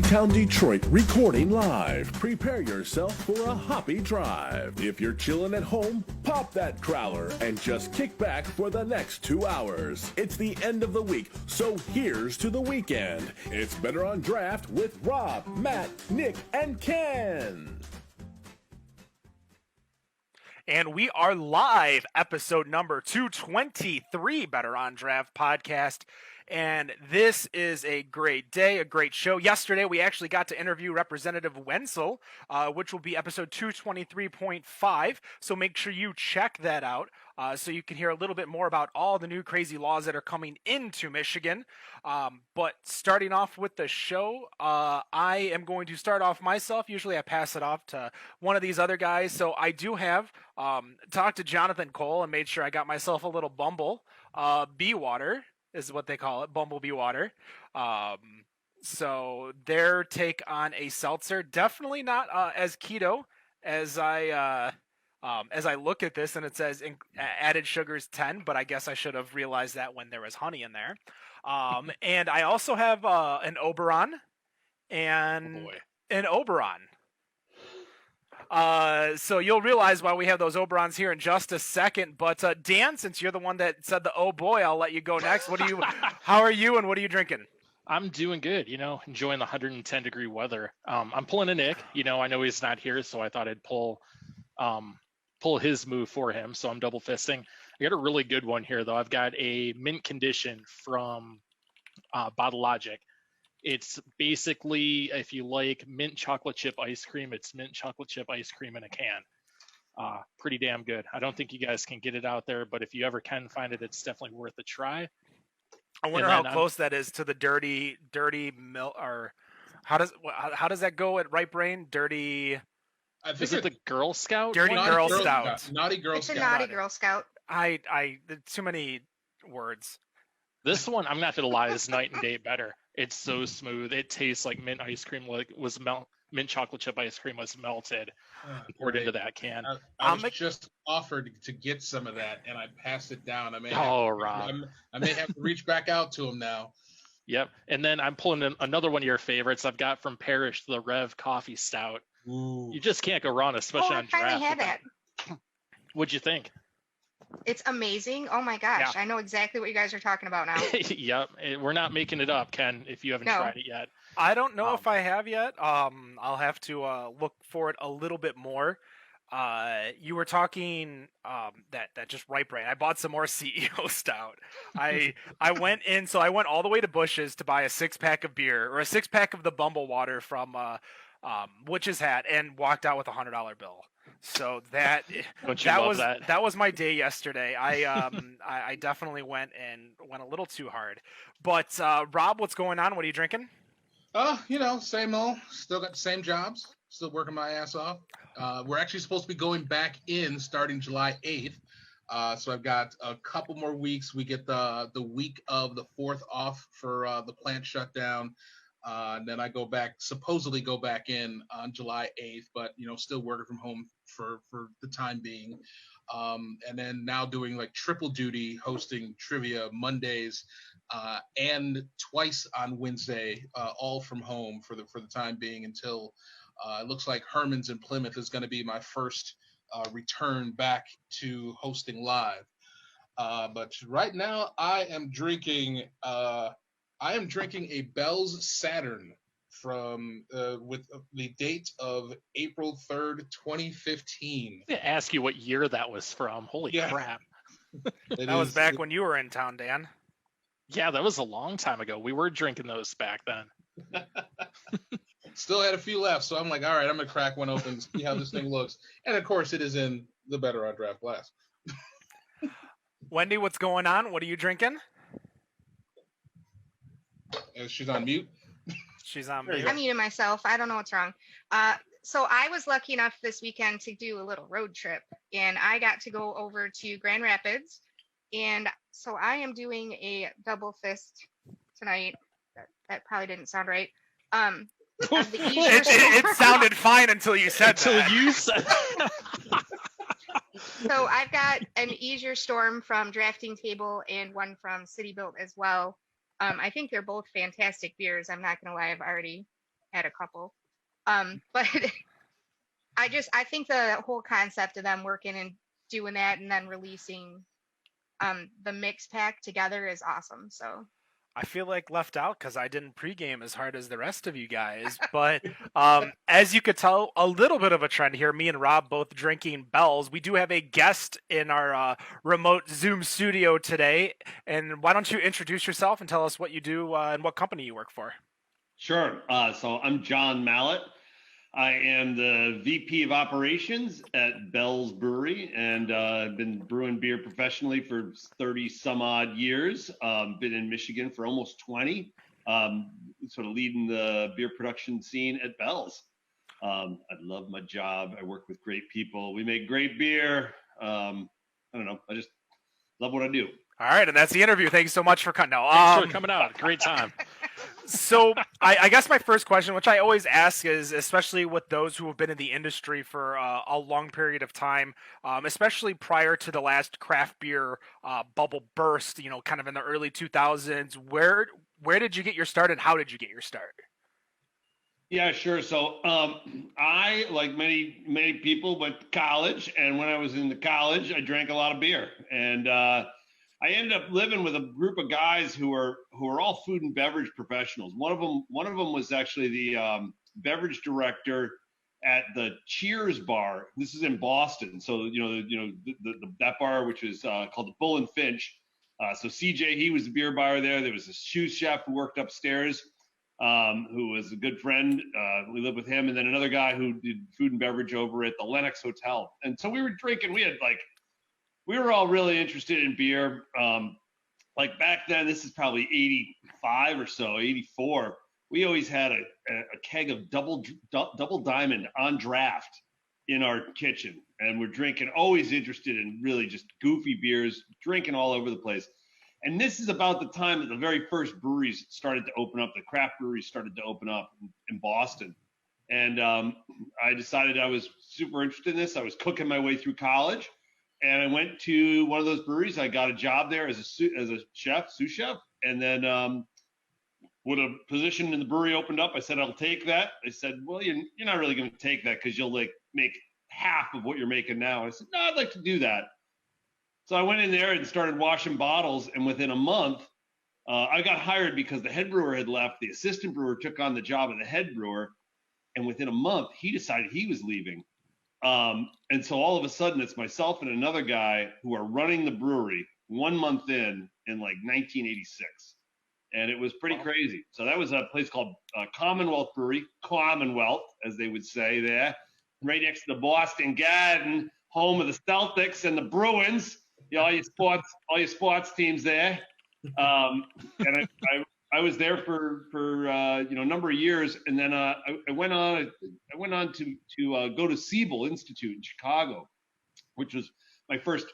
Town, Detroit, recording live. Prepare yourself for a hoppy drive. If you're chilling at home, pop that crowler and just kick back for the next 2 hours. It's the end of the week, so here's to the weekend. It's Better on Draft with Rob, Matt, Nick, and Ken. And we are live, episode number 223, Better on Draft podcast. And this is a great day, a great show. Yesterday, we actually got to interview Representative Wenzel, which will be episode 223.5. So make sure you check that out so you can hear a little bit more about all the new crazy laws that are coming into Michigan. But starting off with the show, I am going to start off myself. Usually I pass it off to one of these other guys. So I do have talked to Jonathan Cole and made sure I got myself a little Bumble bee water. Is what they call it, Bumblebee water. So their take on a seltzer, definitely not as keto as I look at this, and it says added sugars 10, but I guess I should have realized that when there was honey in there. And I also have an Oberon and an Oberon. So you'll realize why we have those Oberons here in just a second. But Dan, since you're the one that said the oh boy, I'll let you go next. How are you and what are you drinking? I'm doing good, enjoying the 110-degree weather. I'm pulling a Nick. I know he's not here, so I thought I'd pull his move for him. So I'm double fisting. I got a really good one here, though. I've got a mint condition from Bottle Logic. It's basically, if you like mint chocolate chip ice cream, it's mint chocolate chip ice cream in a can. Pretty damn good. I don't think you guys can get it out there, but if you ever can find it, it's definitely worth a try. I wonder how close that is to the dirty milk, or how does that go at Right Brain? Dirty. Is it the Girl Scout? Dirty Girl Scout. Naughty Girl Scout. It's a Naughty Girl Scout. Too many words. This one, I'm not gonna lie, is night and day better. It's so smooth. It tastes like mint ice cream, mint chocolate chip ice cream was melted and poured into that can. I was just offered to get some of that, and I passed it down. I may have to reach back out to him now. Yep. And then I'm pulling in another one of your favorites. I've got from Parrish, the Rev Coffee Stout. Ooh. You just can't go wrong, especially on draft. I finally had that. What'd you think? It's amazing. Oh my gosh. Yeah. I know exactly what you guys are talking about now. Yep. We're not making it up, Ken, if you haven't tried it yet. I don't know if I have yet. I'll have to look for it a little bit more. You were talking that just Right Brain. I bought some more CEO Stout. I went all the way to Bush's to buy a 6-pack of beer, or a 6-pack of the Bumble water from Witch's Hat, and walked out with $100 bill. So that was my day yesterday. I definitely went a little too hard. But Rob, what's going on? What are you drinking? Same old. Still got the same jobs. Still working my ass off. We're actually supposed to be going back in starting July 8th. So I've got a couple more weeks. We get the week of the 4th off for the plant shutdown. And then I supposedly go back in on July 8th, but, still working from home for the time being. And then now doing like triple duty, hosting trivia Mondays and twice on Wednesday, all from home for the time being until it looks like Herman's in Plymouth is going to be my first return back to hosting live. But right now I am drinking a Bell's Saturn from with the date of April 3rd, 2015. I'm gonna ask you what year that was from. Holy crap. That was back when you were in town, Dan. Yeah, that was a long time ago. We were drinking those back then. Still had a few left, so I'm like, all right, I'm going to crack one open, see how this thing looks. And, of course, it is in the Better on Draft glass. Wendy, what's going on? What are you drinking? She's on mute. She's on mute. I muted myself. I don't know what's wrong. So I was lucky enough this weekend to do a little road trip, and I got to go over to Grand Rapids. And so I am doing a double fist tonight. That probably didn't sound right. It sounded fine until you said that. So I've got an Easier Storm from Drafting Table and one from City Built as well. I think they're both fantastic beers. I'm not going to lie, I've already had a couple. But I think the whole concept of them working and doing that and then releasing the mix pack together is awesome. So I feel like left out because I didn't pregame as hard as the rest of you guys. But as you could tell, a little bit of a trend here. Me and Rob both drinking Bells. We do have a guest in our remote Zoom studio today. And why don't you introduce yourself and tell us what you do and what company you work for? Sure. So I'm John Mallett. I am the VP of Operations at Bell's Brewery, and I've been brewing beer professionally for 30 some odd years. Been in Michigan for almost 20, sort of leading the beer production scene at Bell's. I love my job. I work with great people. We make great beer. I don't know. I just love what I do. All right, and that's the interview. Thanks so much for coming. No, Thanks for coming out. Great time. So I guess my first question, which I always ask, is especially with those who have been in the industry for a long period of time, especially prior to the last craft beer bubble burst, kind of in the early 2000s. Where did you get your start, and how did you get your start? Yeah, sure. So I, like many people, went to college, and when I was in the college, I drank a lot of beer, and I ended up living with a group of guys who are all food and beverage professionals. One of them was actually the beverage director at the Cheers bar. This is in Boston, so that bar, which is called the Bull and Finch. So CJ, he was the beer buyer there. There was a sous chef who worked upstairs, who was a good friend. We lived with him, and then another guy who did food and beverage over at the Lenox Hotel. And so we were drinking. We were all really interested in beer. Like back then, this is probably 85 or so, 84. We always had a keg of double diamond on draft in our kitchen. And we're drinking, always interested in really just goofy beers, drinking all over the place. And this is about the time that the very first breweries started to open up, the craft breweries started to open up in Boston. And I decided I was super interested in this. I was cooking my way through college. And I went to one of those breweries. I got a job there as a sous chef. And then when a position in the brewery opened up, I said, I'll take that. They said, well, you're not really going to take that because you'll make half of what you're making now. I said, no, I'd like to do that. So I went in there and started washing bottles. And within a month, I got hired because the head brewer had left. The assistant brewer took on the job of the head brewer. And within a month, he decided he was leaving. And so all of a sudden, it's myself and another guy who are running the brewery 1 month in like 1986. And it was pretty crazy. So that was a place called Commonwealth Brewery, Commonwealth, as they would say there, right next to the Boston Garden, home of the Celtics and the Bruins. All your sports teams there. And I was there for a number of years, and then I went on to go to Siebel Institute in Chicago, which was my first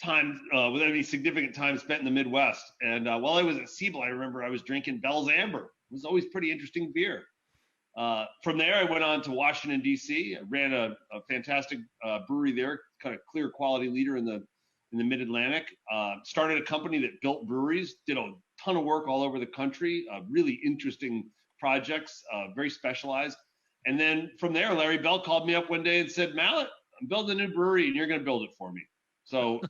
time with any significant time spent in the Midwest. And while I was at Siebel, I remember I was drinking Bell's Amber. It was always pretty interesting beer. From there, I went on to Washington, D.C. I ran a fantastic brewery there, kind of clear quality leader in the Mid-Atlantic. Started a company that built breweries, did a ton of work all over the country, really interesting projects, very specialized. And then from there, Larry Bell called me up one day and said, Mallett, I'm building a new brewery and you're going to build it for me. So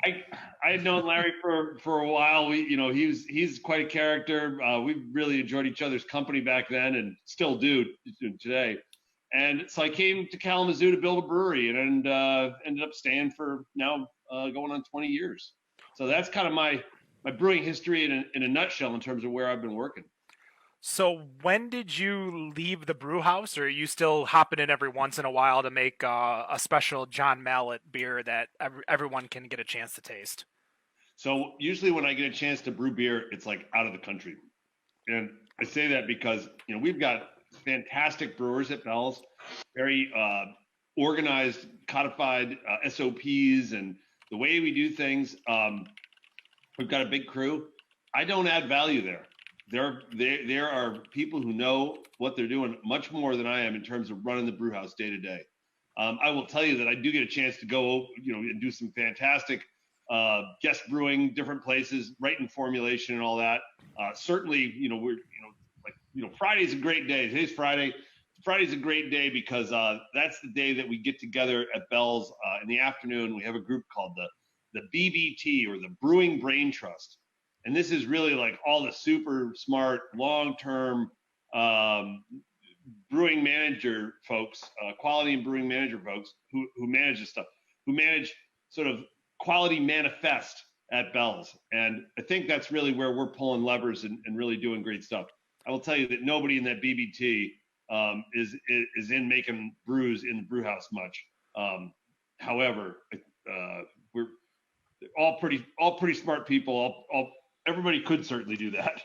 I had known Larry for a while. He's quite a character. We really enjoyed each other's company back then and still do today. And so I came to Kalamazoo to build a brewery and ended up staying for now going on 20 years. So that's kind of my brewing history in a nutshell in terms of where I've been working. So when did you leave the brew house, or are you still hopping in every once in a while to make a special John Mallett beer that everyone can get a chance to taste? So usually when I get a chance to brew beer, it's like out of the country. And I say that because, we've got fantastic brewers at Bell's, very organized, codified SOPs and the way we do things. We've got a big crew. I don't add value there. There are people who know what they're doing much more than I am in terms of running the brew house day to day. I will tell you that I do get a chance to go, and do some fantastic guest brewing, different places, writing formulation and all that. Certainly, we're, like Friday's a great day. Today's Friday. Friday's a great day because that's the day that we get together at Bell's in the afternoon. We have a group called the BBT, or the Brewing Brain Trust. And this is really like all the super smart, long-term brewing manager folks, quality and brewing manager folks who manage this stuff, who manage sort of quality manifest at Bell's. And I think that's really where we're pulling levers and really doing great stuff. I will tell you that nobody in that BBT is in making brews in the brew house much. However, we're all pretty smart people. Everybody could certainly do that.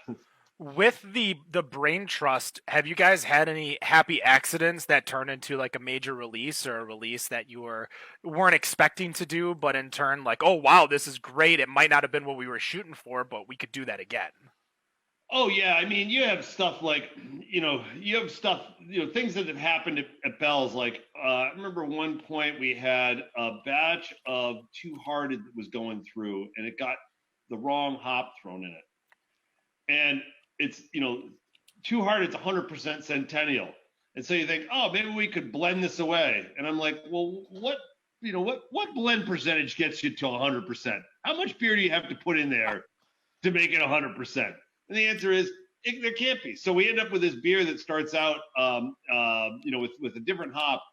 With the brain trust, have you guys had any happy accidents that turn into like a major release, or a release that you weren't expecting to do, but in turn like, oh wow, this is great. It might not have been what we were shooting for, but we could do that again. Oh yeah, I mean, you have stuff like, things that have happened at Bell's. Like I remember one point we had a batch of Too Hearted that was going through, and it got the wrong hop thrown in it. And it's, Too Hearted's 100% Centennial. And so you think, oh, maybe we could blend this away. And I'm like, well, what blend percentage gets you to 100%? How much beer do you have to put in there to make it 100%? And the answer is there can't be. So we end up with this beer that starts out, with a different hop,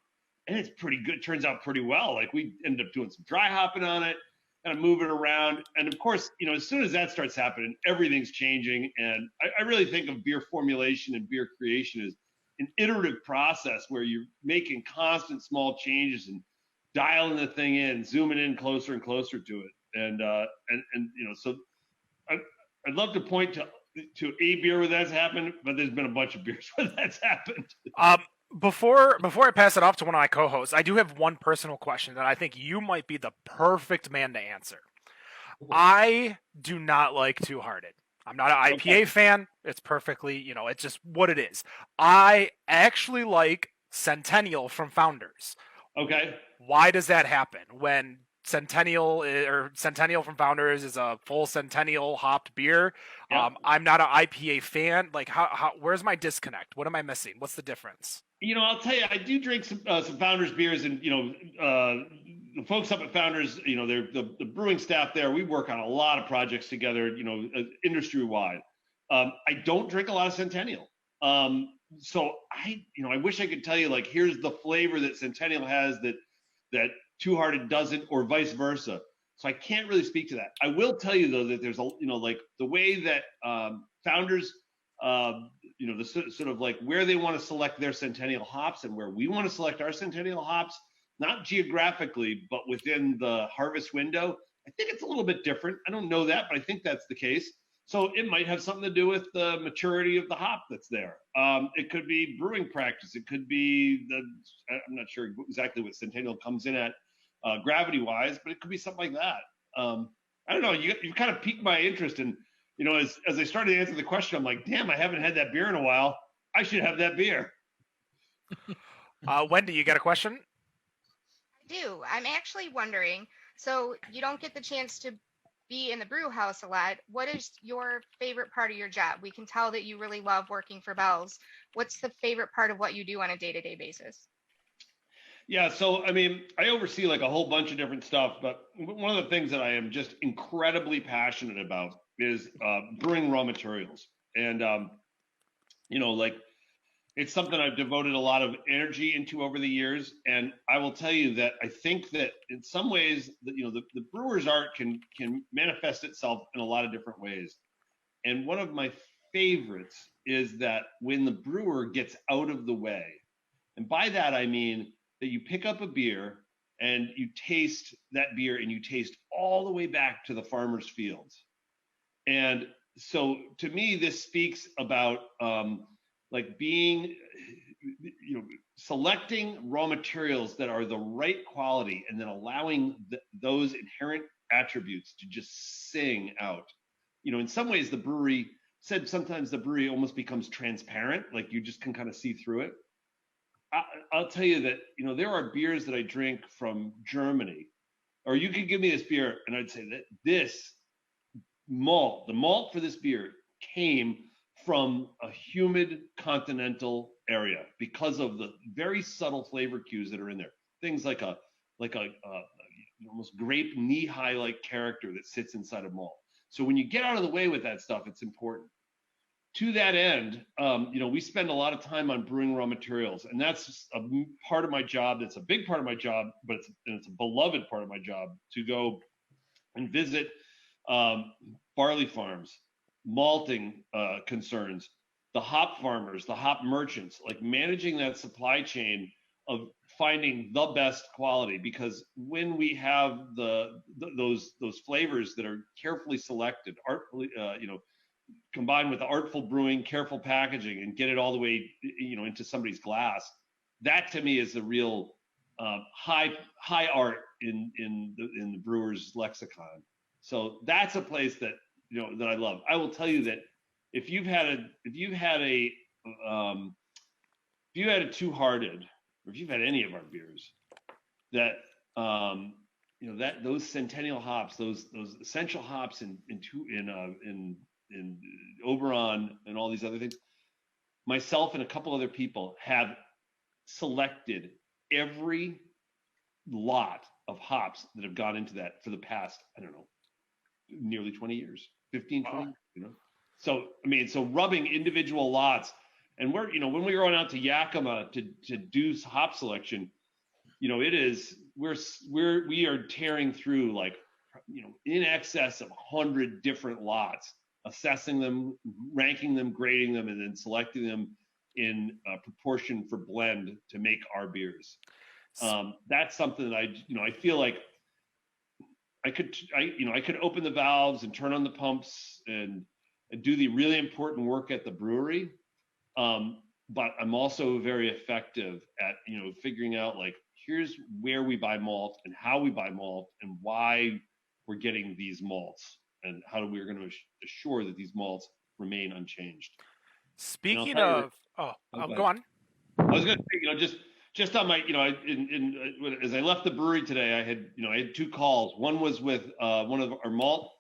and it's pretty good. Turns out pretty well. Like we ended up doing some dry hopping on it, kind of move it around. And of course, as soon as that starts happening, everything's changing. And I really think of beer formulation and beer creation as an iterative process where you're making constant small changes and dialing the thing in, zooming in closer and closer to it. And so I'd love to point to a beer where that's happened, but there's been a bunch of beers where that's happened. Before I pass it off to one of my co-hosts, I do have one personal question that I think you might be the perfect man to answer. I do not like Too Hearted. I'm not an IPA fan. It's perfectly, it's just what it is. I actually like Centennial from Founders. Okay. Why does that happen when Centennial from Founders is a full Centennial hopped beer? Yep. I'm not an IPA fan. Like, how? Where's my disconnect? What am I missing? What's the difference? I'll tell you, I do drink some Founders beers, and the folks up at Founders, they're the brewing staff there. We work on a lot of projects together, industry wide. I don't drink a lot of Centennial, so I wish I could tell you like here's the flavor that Centennial has that Too Hearted doesn't, or vice versa. So I can't really speak to that. I will tell you though that there's like the way that Founders, the sort of like where they want to select their Centennial hops and where we want to select our Centennial hops, not geographically, but within the harvest window. I think it's a little bit different. I don't know that, but I think that's the case. So it might have something to do with the maturity of the hop that's there. It could be brewing practice. It could be I'm not sure exactly what Centennial comes in at gravity-wise, but it could be something like that. I don't know. You kind of piqued my interest, and as I started to answer the question, I'm like, damn, I haven't had that beer in a while. I should have that beer. Wendy, you got a question? I do. I'm actually wondering. So you don't get the chance to be in the brew house a lot. What is your favorite part of your job? We can tell that you really love working for Bell's. What's the favorite part of what you do on a day-to-day basis? Yeah, so I mean, I oversee like a whole bunch of different stuff, but one of the things that I am just incredibly passionate about is brewing raw materials. And like it's something I've devoted a lot of energy into over the years. And I will tell you that I think that in some ways that the brewer's art can manifest itself in a lot of different ways. And one of my favorites is that when the brewer gets out of the way, and by that I mean that you pick up a beer and you taste that beer and you taste all the way back to the farmer's fields. And so to me, this speaks about like being, selecting raw materials that are the right quality and then allowing those inherent attributes to just sing out. In some ways, the brewery said sometimes the brewery almost becomes transparent, like you just can kind of see through it. I'll tell you that, there are beers that I drink from Germany, or you could give me this beer and I'd say that this malt, the malt for this beer came from a humid continental area because of the very subtle flavor cues that are in there. Things like a almost grape knee-high like character that sits inside a malt. So when you get out of the way with that stuff, it's important. To that end, we spend a lot of time on brewing raw materials, and that's a part of my job. That's a big part of my job, but it's a beloved part of my job to go and visit barley farms, malting concerns, the hop farmers, the hop merchants, like managing that supply chain of finding the best quality. Because when we have those flavors that are carefully selected, artfully, combined with artful brewing, careful packaging, and get it all the way, into somebody's glass, that to me is the real high art in the brewer's lexicon. So that's a place that that I love. I will tell you that if you've had a Two Hearted, or if you've had any of our beers, that that those centennial hops, those essential hops in Oberon and all these other things, myself and a couple other people have selected every lot of hops that have gone into that for the past, I don't know, nearly 20 years, 15, 20, So, so rubbing individual lots, and when we're going out to Yakima to do hop selection, we are tearing through in excess of 100 different lots, assessing them, ranking them, grading them, and then selecting them in proportion for blend to make our beers. That's something that I feel like I could open the valves and turn on the pumps and do the really important work at the brewery. But I'm also very effective at, figuring out here's where we buy malt and how we buy malt and why we're getting these malts and how we're going to assure that these malts remain unchanged. Speaking of, go on. I was going to say, just on my, as I left the brewery today, I had two calls. One was with one of our malt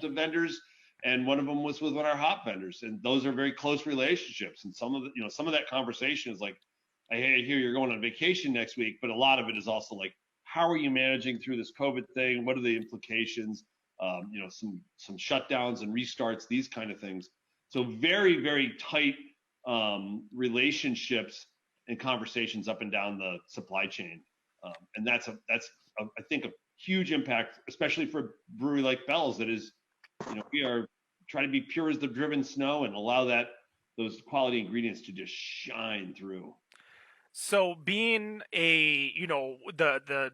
vendors, and one of them was with one of our hop vendors, and those are very close relationships. And some of that conversation is like, I hear you're going on vacation next week, but a lot of it is also like, how are you managing through this COVID thing? What are the implications? Some shutdowns and restarts, these kind of things. So very, very tight relationships and conversations up and down the supply chain, and that's I think a huge impact, especially for a brewery like Bell's. That is, we are trying to be pure as the driven snow and allow those quality ingredients to just shine through. So being the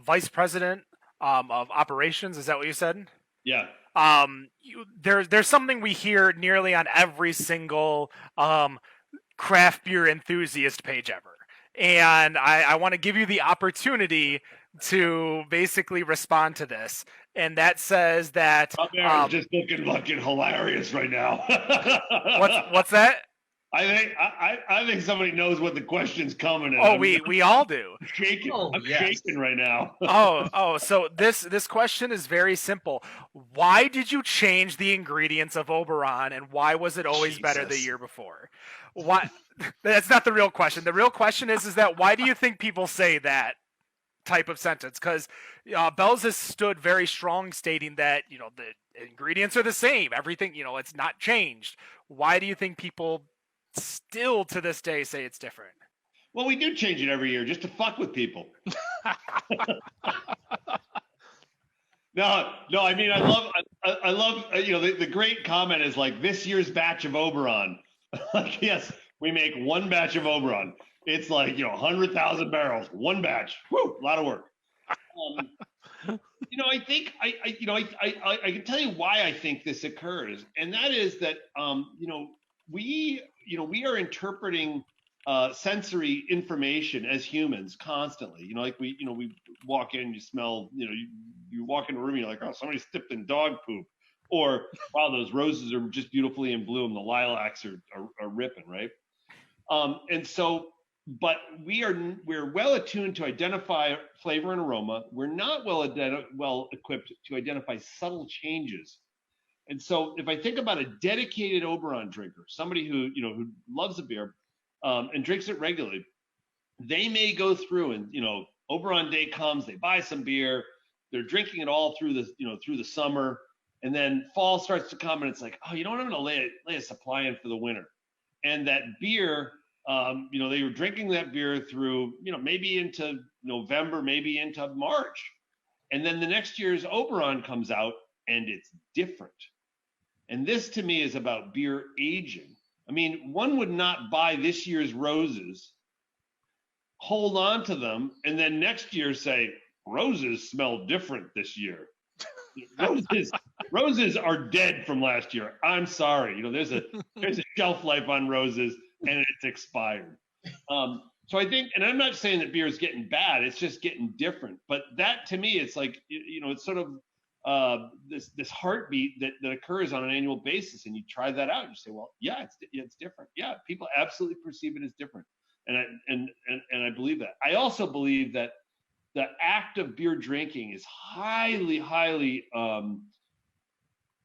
vice president of operations, is that what you said? Yeah. There's something we hear nearly on every single craft beer enthusiast page ever. And I want to give you the opportunity to basically respond to this. And that says that just looking fucking hilarious right now. What's that? I think somebody knows what the question's coming. And we all do. I'm shaking. I'm shaking right now. So this question is very simple. Why did you change the ingredients of Oberon, and why was it always better the year before? Why? That's not the real question. The real question is that why do you think people say that type of sentence? Because Bell's has stood very strong, stating that the ingredients are the same. Everything it's not changed. Why do you think people still to this day say it's different? Well, we do change it every year just to fuck with people. No. I mean, I love. The great comment is like, this year's batch of Oberon. Like, yes, we make one batch of Oberon. It's like 100,000 barrels, one batch. Whew, a lot of work. I think I can tell you why I think this occurs, and that is that we are interpreting sensory information as humans constantly. We walk in, you smell, you walk in a room, you're like, oh, somebody stepped in dog poop, or wow, those roses are just beautifully in bloom, the lilacs are ripping, right? And so, but we're well attuned to identify flavor and aroma. We're not well equipped to identify subtle changes. And so if I think about a dedicated Oberon drinker, somebody who loves a beer and drinks it regularly, they may go through and Oberon Day comes, they buy some beer, they're drinking it all through the summer, and then fall starts to come and it's like, oh, you know what, I'm going to lay a supply in for the winter. And that beer, they were drinking that beer through maybe into November, maybe into March, and then the next year's Oberon comes out and it's different. And this to me is about beer aging. I mean, one would not buy this year's roses, hold on to them, and then next year say, roses smell different this year. Roses are dead from last year. I'm sorry. There's a shelf life on roses and it's expired. So I think, and I'm not saying that beer is getting bad, it's just getting different. But that to me, it's like, it's sort of this heartbeat that occurs on an annual basis, and you try that out. You say, well, yeah, it's different. Yeah, people absolutely perceive it as different, and I believe that. I also believe that the act of beer drinking is highly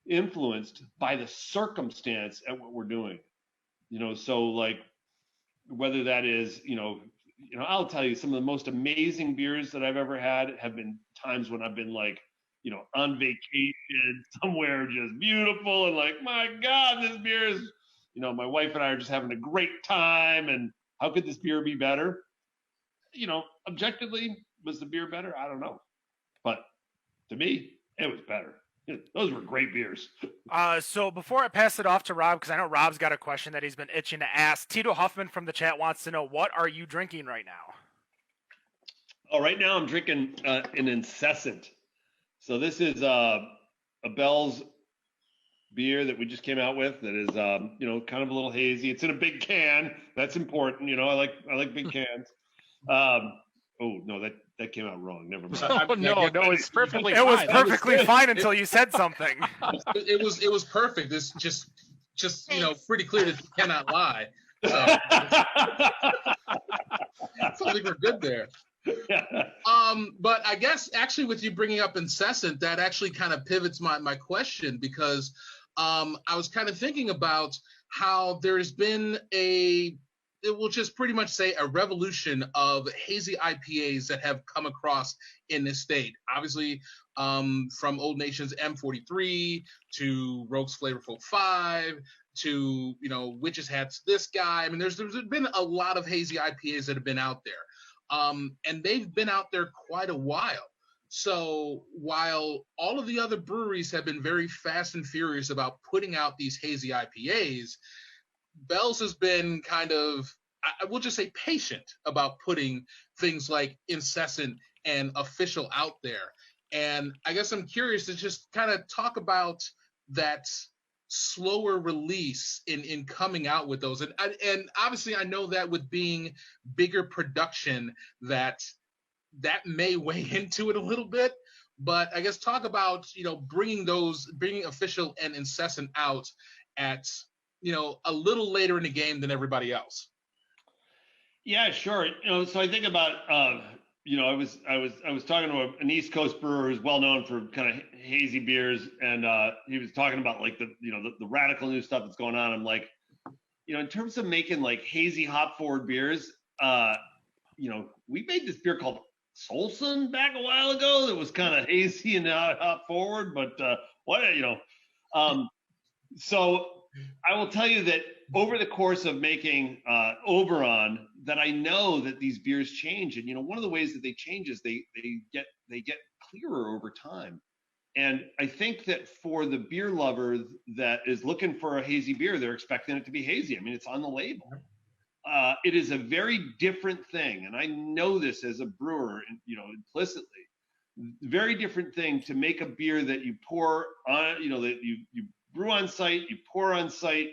influenced by the circumstance at what we're doing. So like whether that is I'll tell you, some of the most amazing beers that I've ever had have been times when I've been like, on vacation somewhere, just beautiful, and like, my God, this beer is, my wife and I are just having a great time, and how could this beer be better? Objectively, was the beer better? I don't know. But to me, it was better. Those were great beers. So before I pass it off to Rob, because I know Rob's got a question that he's been itching to ask, Tito Huffman from the chat wants to know, what are you drinking right now? Oh, right now I'm drinking an Incessant. So this is a Bell's beer that we just came out with that is, kind of a little hazy. It's in a big can. That's important. I like big cans. Oh no, that came out wrong. Never mind. No, it's perfectly fine. It was perfectly fine until you said something. It was perfect. It's just pretty clear that you cannot lie. So I think we're good there. But I guess actually with you bringing up Incessant, that actually kind of pivots my question, because I was kind of thinking about how there's been it will just pretty much say a revolution of hazy IPAs that have come across in this state. Obviously, from Old Nation's M43 to Rogue's Flavorful 5 to, Witch's Hat's this guy. I mean, there's been a lot of hazy IPAs that have been out there. And they've been out there quite a while. So while all of the other breweries have been very fast and furious about putting out these hazy IPAs, Bell's has been kind of, I will just say, patient about putting things like Incessant and Official out there. And I guess I'm curious to just kind of talk about that slower release in coming out with those. And obviously I know that with being bigger production that may weigh into it a little bit, but I guess talk about, bringing Official and Incessant out at, a little later in the game than everybody else. Yeah, sure. So I think about, I was talking to an East Coast brewer who's well known for kind of hazy beers, and he was talking about like the radical new stuff that's going on. I'm like, in terms of making like hazy hop forward beers, we made this beer called Solson back a while ago that was kind of hazy and hop forward, but so I will tell you that over the course of making Oberon, that I know that these beers change, and one of the ways that they change is they get clearer over time. And I think that for the beer lover that is looking for a hazy beer, they're expecting it to be hazy. I mean, it's on the label. It is a very different thing, and I know this as a brewer, implicitly. Very different thing to make a beer that you pour on, that you brew on site, you pour on site,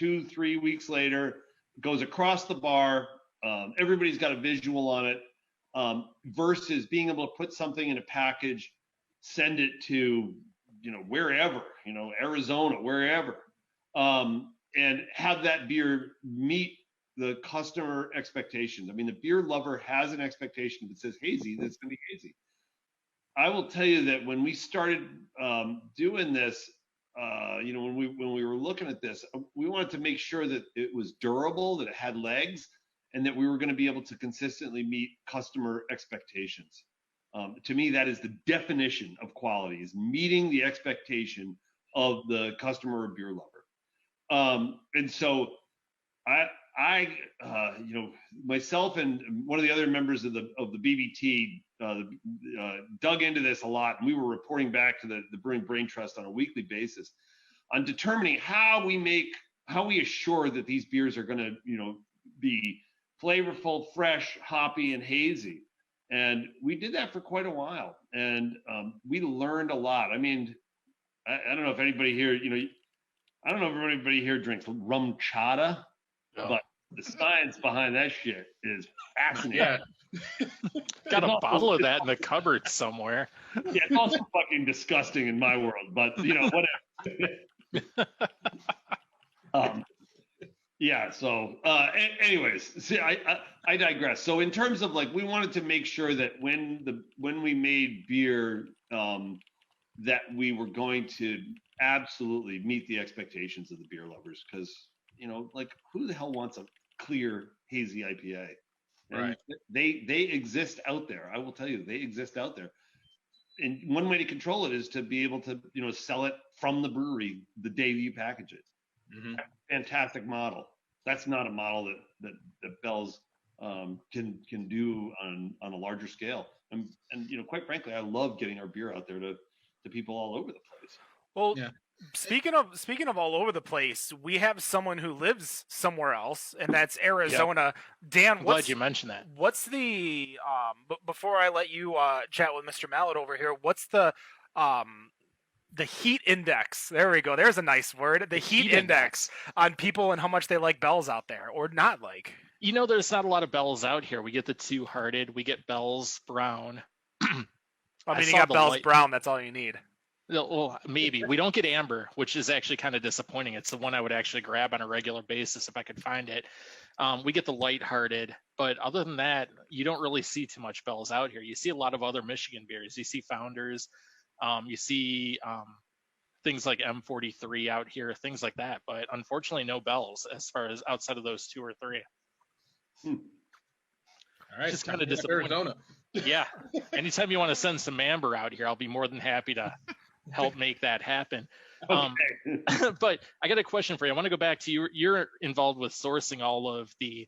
2-3 weeks later, goes across the bar. Everybody's got a visual on it, versus being able to put something in a package, send it to, wherever, Arizona, wherever, and have that beer meet the customer expectations. I mean, the beer lover has an expectation that says hazy, that's going to be hazy. I will tell you that when we started doing this, when we were looking at this, we wanted to make sure that it was durable, that it had legs, and that we were going to be able to consistently meet customer expectations. To me, that is the definition of quality: is meeting the expectation of the customer or beer lover. And so myself and one of the other members of the BBT dug into this a lot, and we were reporting back to the Brewing Brain Trust on a weekly basis on determining how we assure that these beers are going to be flavorful, fresh, hoppy, and hazy. And we did that for quite a while, and we learned a lot. I mean, I don't know if anybody here, I don't know if anybody here drinks rum chata, but the science behind that shit is fascinating. Yeah. Got a bottle of that in the cupboard somewhere. Yeah, it's also fucking disgusting in my world, but whatever. Yeah. So, anyways, see, I digress. So, in terms of we wanted to make sure that when we made beer, that we were going to absolutely meet the expectations of the beer lovers, because who the hell wants a clear hazy IPA? And right. They exist out there. I will tell you, they exist out there. And one way to control it is to be able to sell it from the brewery the day you package it. Mm-hmm. Fantastic model. That's not a model that Bell's can do on a larger scale. And quite frankly, I love getting our beer out there to people all over the place. Well, yeah. Speaking of all over the place, we have someone who lives somewhere else, and that's Arizona. Yep. Dan, I'm glad you mentioned that. What's the before I let you chat with Mr. Mallett over here? What's the heat index? There we go. There's a nice word. The heat index on people and how much they like Bell's out there or not like. There's not a lot of Bell's out here. We get the Two-Hearted. We get Bell's Brown. You got Bell's Brown. That's all you need. Well, maybe. We don't get Amber, which is actually kind of disappointing. It's the one I would actually grab on a regular basis if I could find it. We get the Lighthearted, but other than that, you don't really see too much Bell's out here. You see a lot of other Michigan beers. You see Founders. You see things like M43 out here, things like that. But unfortunately, no Bell's as far as outside of those two or three. All right. Just kind of disappointing. Arizona. Yeah. Anytime you want to send some Amber out here, I'll be more than happy to help make that happen. Okay. But I got a question for you. I want to go back to you. You're involved with sourcing all of the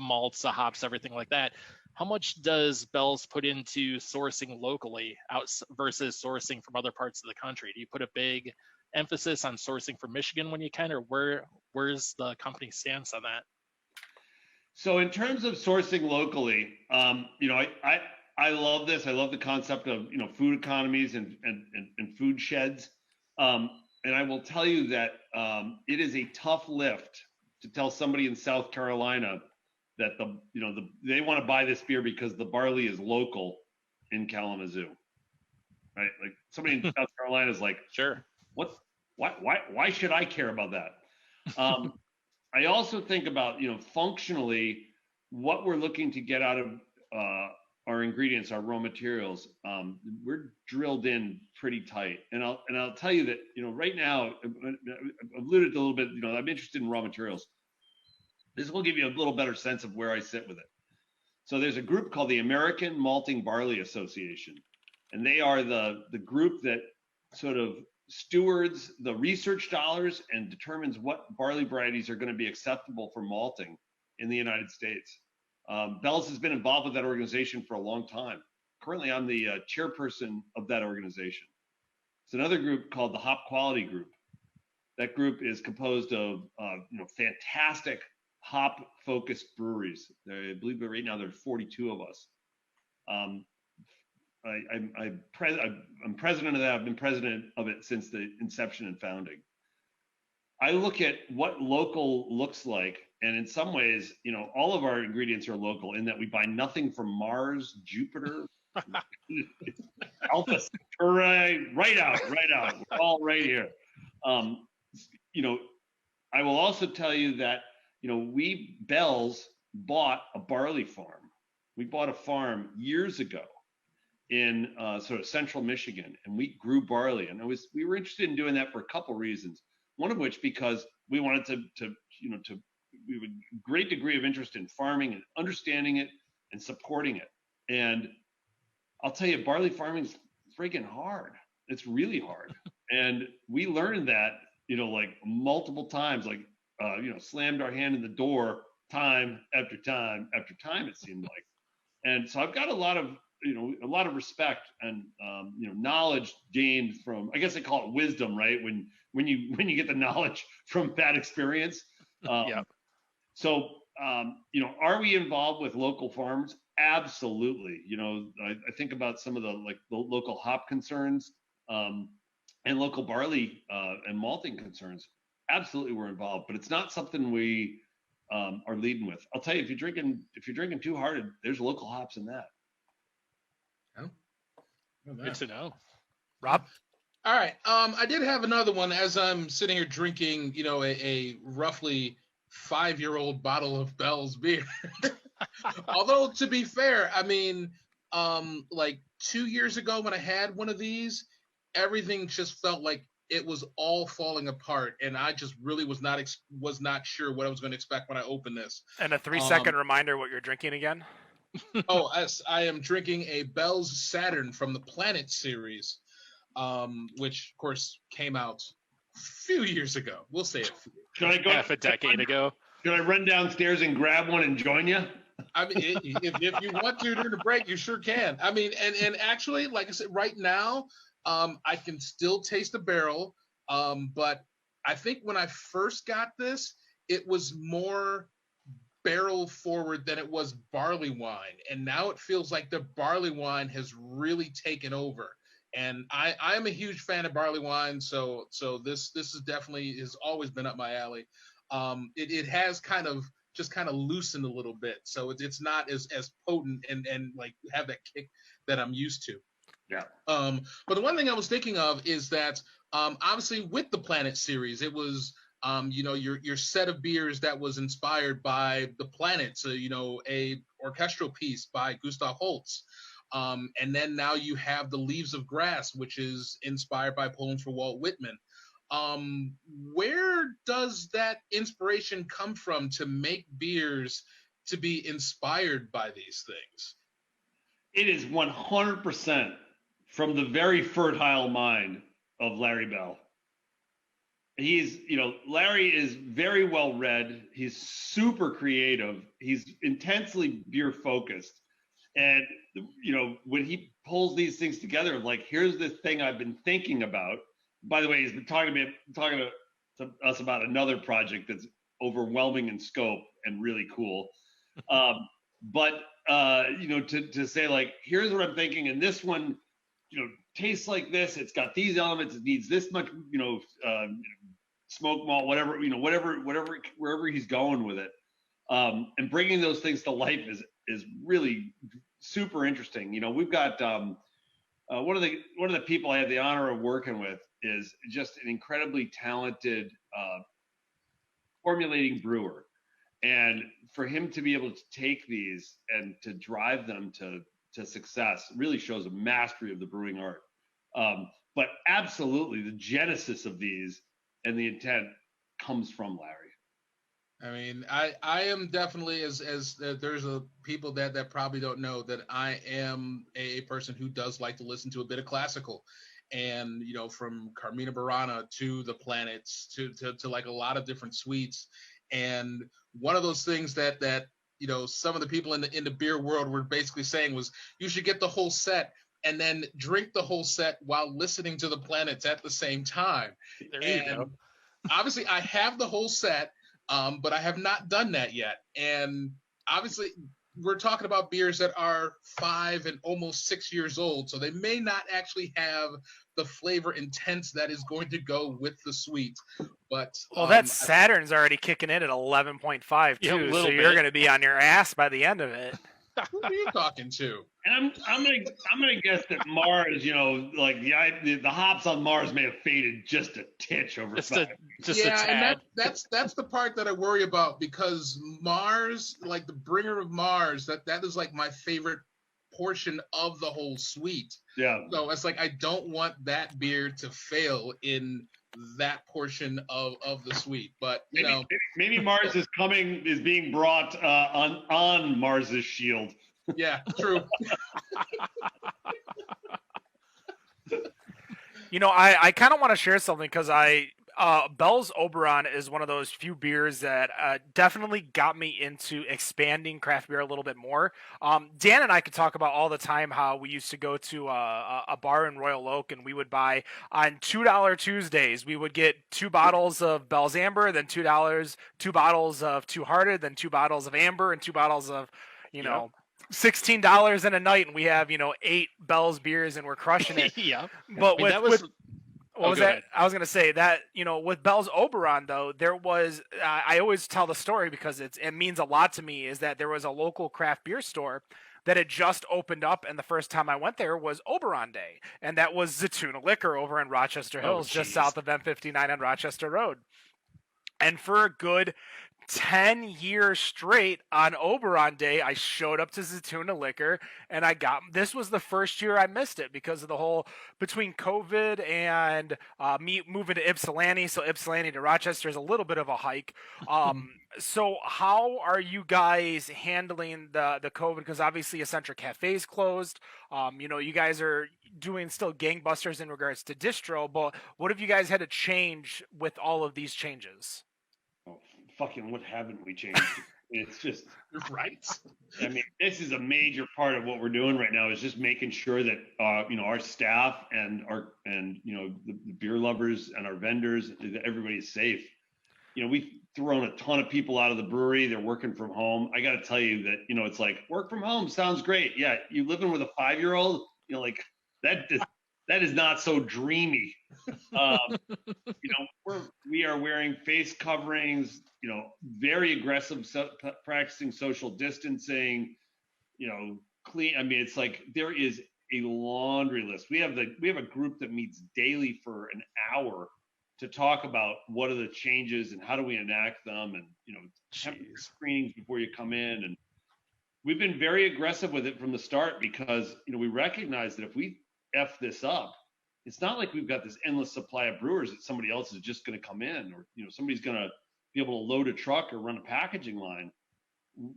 malts, the hops, everything like that. How much does Bell's put into sourcing locally versus sourcing from other parts of the country? Do you put a big emphasis on sourcing from Michigan when you can, or where's the company stance on that? So in terms of sourcing locally, I love this. I love the concept of food economies and food sheds. And I will tell you that it is a tough lift to tell somebody in South Carolina that they want to buy this beer because the barley is local in Kalamazoo, right? Like somebody in South Carolina is like, sure, why should I care about that? I also think about functionally what we're looking to get out of our ingredients, our raw materials. We're drilled in pretty tight, and I'll tell you that right now I've alluded to a little bit. I'm interested in raw materials. This will give you a little better sense of where I sit with it. So there's a group called the American Malting Barley Association, and they are the group that sort of stewards the research dollars and determines what barley varieties are going to be acceptable for malting in the United States. Bell's has been involved with that organization for a long time. Currently, I'm the chairperson of that organization. It's another group called the Hop Quality Group. That group is composed of fantastic hop-focused breweries. I believe right now there are 42 of us. I'm president of that. I've been president of it since the inception and founding. I look at what local looks like, and in some ways, all of our ingredients are local in that we buy nothing from Mars, Jupiter, Alpha Centauri, right out. We're all right here. I will also tell you that, Bell's bought a barley farm. We bought a farm years ago. in sort of central Michigan, and we grew barley. And we were interested in doing that for a couple reasons. One of which because we wanted we have a great degree of interest in farming and understanding it and supporting it. And I'll tell you, barley farming is freaking hard. It's really hard. And we learned that, like multiple times, like, slammed our hand in the door time after time after time, it seemed like. And so I've got a lot of respect and, knowledge gained from, I guess I call it wisdom, right? When you get the knowledge from bad experience. Yeah. So, are we involved with local farms? Absolutely. I think about some of the local hop concerns and local barley and malting concerns. Absolutely, we're involved, but it's not something we are leading with. I'll tell you, if you're drinking too hard, there's local hops in that. Oh. Good to know. Rob? All right. I did have another one as I'm sitting here drinking, a roughly 5-year-old bottle of Bell's beer. Although, to be fair, I mean, like 2 years ago when I had one of these, everything just felt like it was all falling apart, and I just really was not sure what I was going to expect when I opened this. And a 3-second reminder what you're drinking again. I am drinking a Bell's Saturn from the Planet series, which of course came out a few years ago. We'll say it. Should I go half a decade ago? Should I run downstairs and grab one and join you? I mean, if you want to during the break, you sure can. I mean, and actually, like I said, right now, I can still taste the barrel. But I think when I first got this, it was more barrel forward than it was barley wine. And now it feels like the barley wine has really taken over. And I am a huge fan of barley wine. So this is definitely has always been up my alley. It has kind of loosened a little bit. So it's not as potent and like have that kick that I'm used to. Yeah. But the one thing I was thinking of is that obviously with the Planet series, it was your set of beers that was inspired by the Planet. So a orchestral piece by Gustav Holst, and then now you have the Leaves of Grass, which is inspired by poems for Walt Whitman. Where does that inspiration come from to make beers to be inspired by these things? It is 100% from the very fertile mind of Larry Bell. Larry is very well read. He's super creative. He's intensely beer focused. And, when he pulls these things together, like, here's the thing I've been thinking about. By the way, he's been talking to us about another project that's overwhelming in scope and really cool. But to say, like, here's what I'm thinking, and this one, tastes like this. It's got these elements. It needs this much, smoke malt, whatever, wherever he's going with it, and bringing those things to life is really super interesting. We've got one of the people I have the honor of working with is just an incredibly talented formulating brewer. And for him to be able to take these and to drive them to success really shows a mastery of the brewing art. But absolutely, the genesis of these and the intent comes from Larry. I mean, I am definitely as there's people that probably don't know that I am a person who does like to listen to a bit of classical. And from Carmina Burana to the Planets to like a lot of different suites. And one of those things that some of the people in the beer world were basically saying was you should get the whole set and then drink the whole set while listening to the Planets at the same time. There you go. Obviously I have the whole set, but I have not done that yet. And obviously we're talking about beers that are 5 and almost 6 years old, so they may not actually have the flavor intense that is going to go with the sweet. But that Saturn's already kicking in at 11.5 too, Yeah, so you're going to be on your ass by the end of it. Who are you talking to? And I'm gonna guess that Mars, the hops on Mars may have faded just a titch over time. A tad. And that's the part that I worry about, because Mars, like the bringer of Mars, that is like my favorite portion of the whole suite. Yeah. So it's like I don't want that beer to fail in that portion of the suite. But maybe Mars is being brought on Mars's shield. Yeah, true. I kind of want to share something because Bell's Oberon is one of those few beers that definitely got me into expanding craft beer a little bit more. Dan and I could talk about all the time how we used to go to a bar in Royal Oak, and we would buy on $2 Tuesdays. We would get 2 bottles of Bell's Amber, then $2, 2 bottles of Two Hearted, then 2 bottles of Amber, and 2 bottles of $16 in a night, and we have 8 Bell's beers, and we're crushing it. Yeah, but I mean, what was that? I was going to say that, with Bell's Oberon, though, there was, I always tell the story because it means a lot to me, is that there was a local craft beer store that had just opened up, and the first time I went there was Oberon Day, and that was Zatouna Liquor over in Rochester Hills, just south of M59 on Rochester Road. And for a good 10 years straight on Oberon Day, I showed up to Zatouna Liquor, and this was the first year I missed it because of the whole, between COVID and me moving to Ypsilanti. So Ypsilanti to Rochester is a little bit of a hike. So how are you guys handling the COVID? Because obviously Eccentric Cafe's closed. You guys are doing still gangbusters in regards to distro, but what have you guys had to change with all of these changes? Oh, fucking what haven't we changed? It's just right. I mean, this is a major part of what we're doing right now, is just making sure that our staff and the beer lovers and our vendors, that everybody's safe. We've thrown a ton of people out of the brewery. They're working from home. I got to tell you that it's like, work from home sounds great. Yeah, you living with a 5-year-old, like that is not so dreamy. We are wearing face coverings, very aggressive, practicing social distancing, clean. I mean, it's like there is a laundry list. We have a group that meets daily for an hour to talk about what are the changes and how do we enact them, and temperature screenings before you come in. And we've been very aggressive with it from the start because we recognize that if we F this up, it's not like we've got this endless supply of brewers that somebody else is just going to come in, or somebody's going to be able to load a truck or run a packaging line.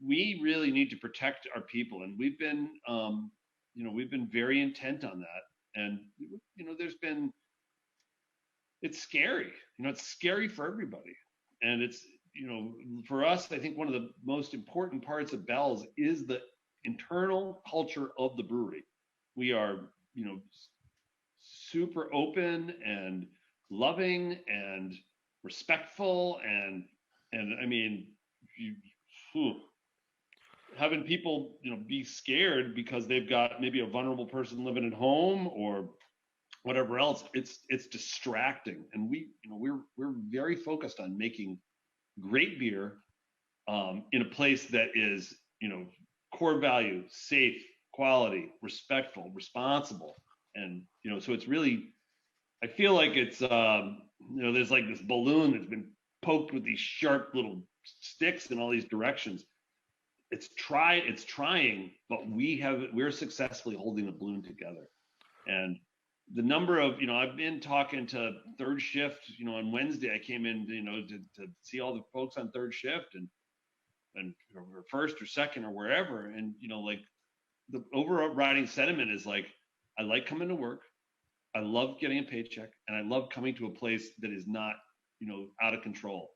We really need to protect our people, and we've been very intent on that. And it's scary. It's scary for everybody, and it's for us, I think one of the most important parts of Bell's is the internal culture of the brewery. We are super open and loving and respectful, and I mean, having people be scared because they've got maybe a vulnerable person living at home or whatever else, it's distracting. And we're very focused on making great beer in a place that is core value, safe, quality, respectful, responsible. And so it's really, I feel like it's there's like this balloon that's been poked with these sharp little sticks in all these directions. It's trying, but we're successfully holding the balloon together. And the number of I've been talking to third shift. On Wednesday I came in to see all the folks on third shift and or first or second or wherever, and like the overriding sentiment is like, I like coming to work, I love getting a paycheck, and I love coming to a place that is not out of control.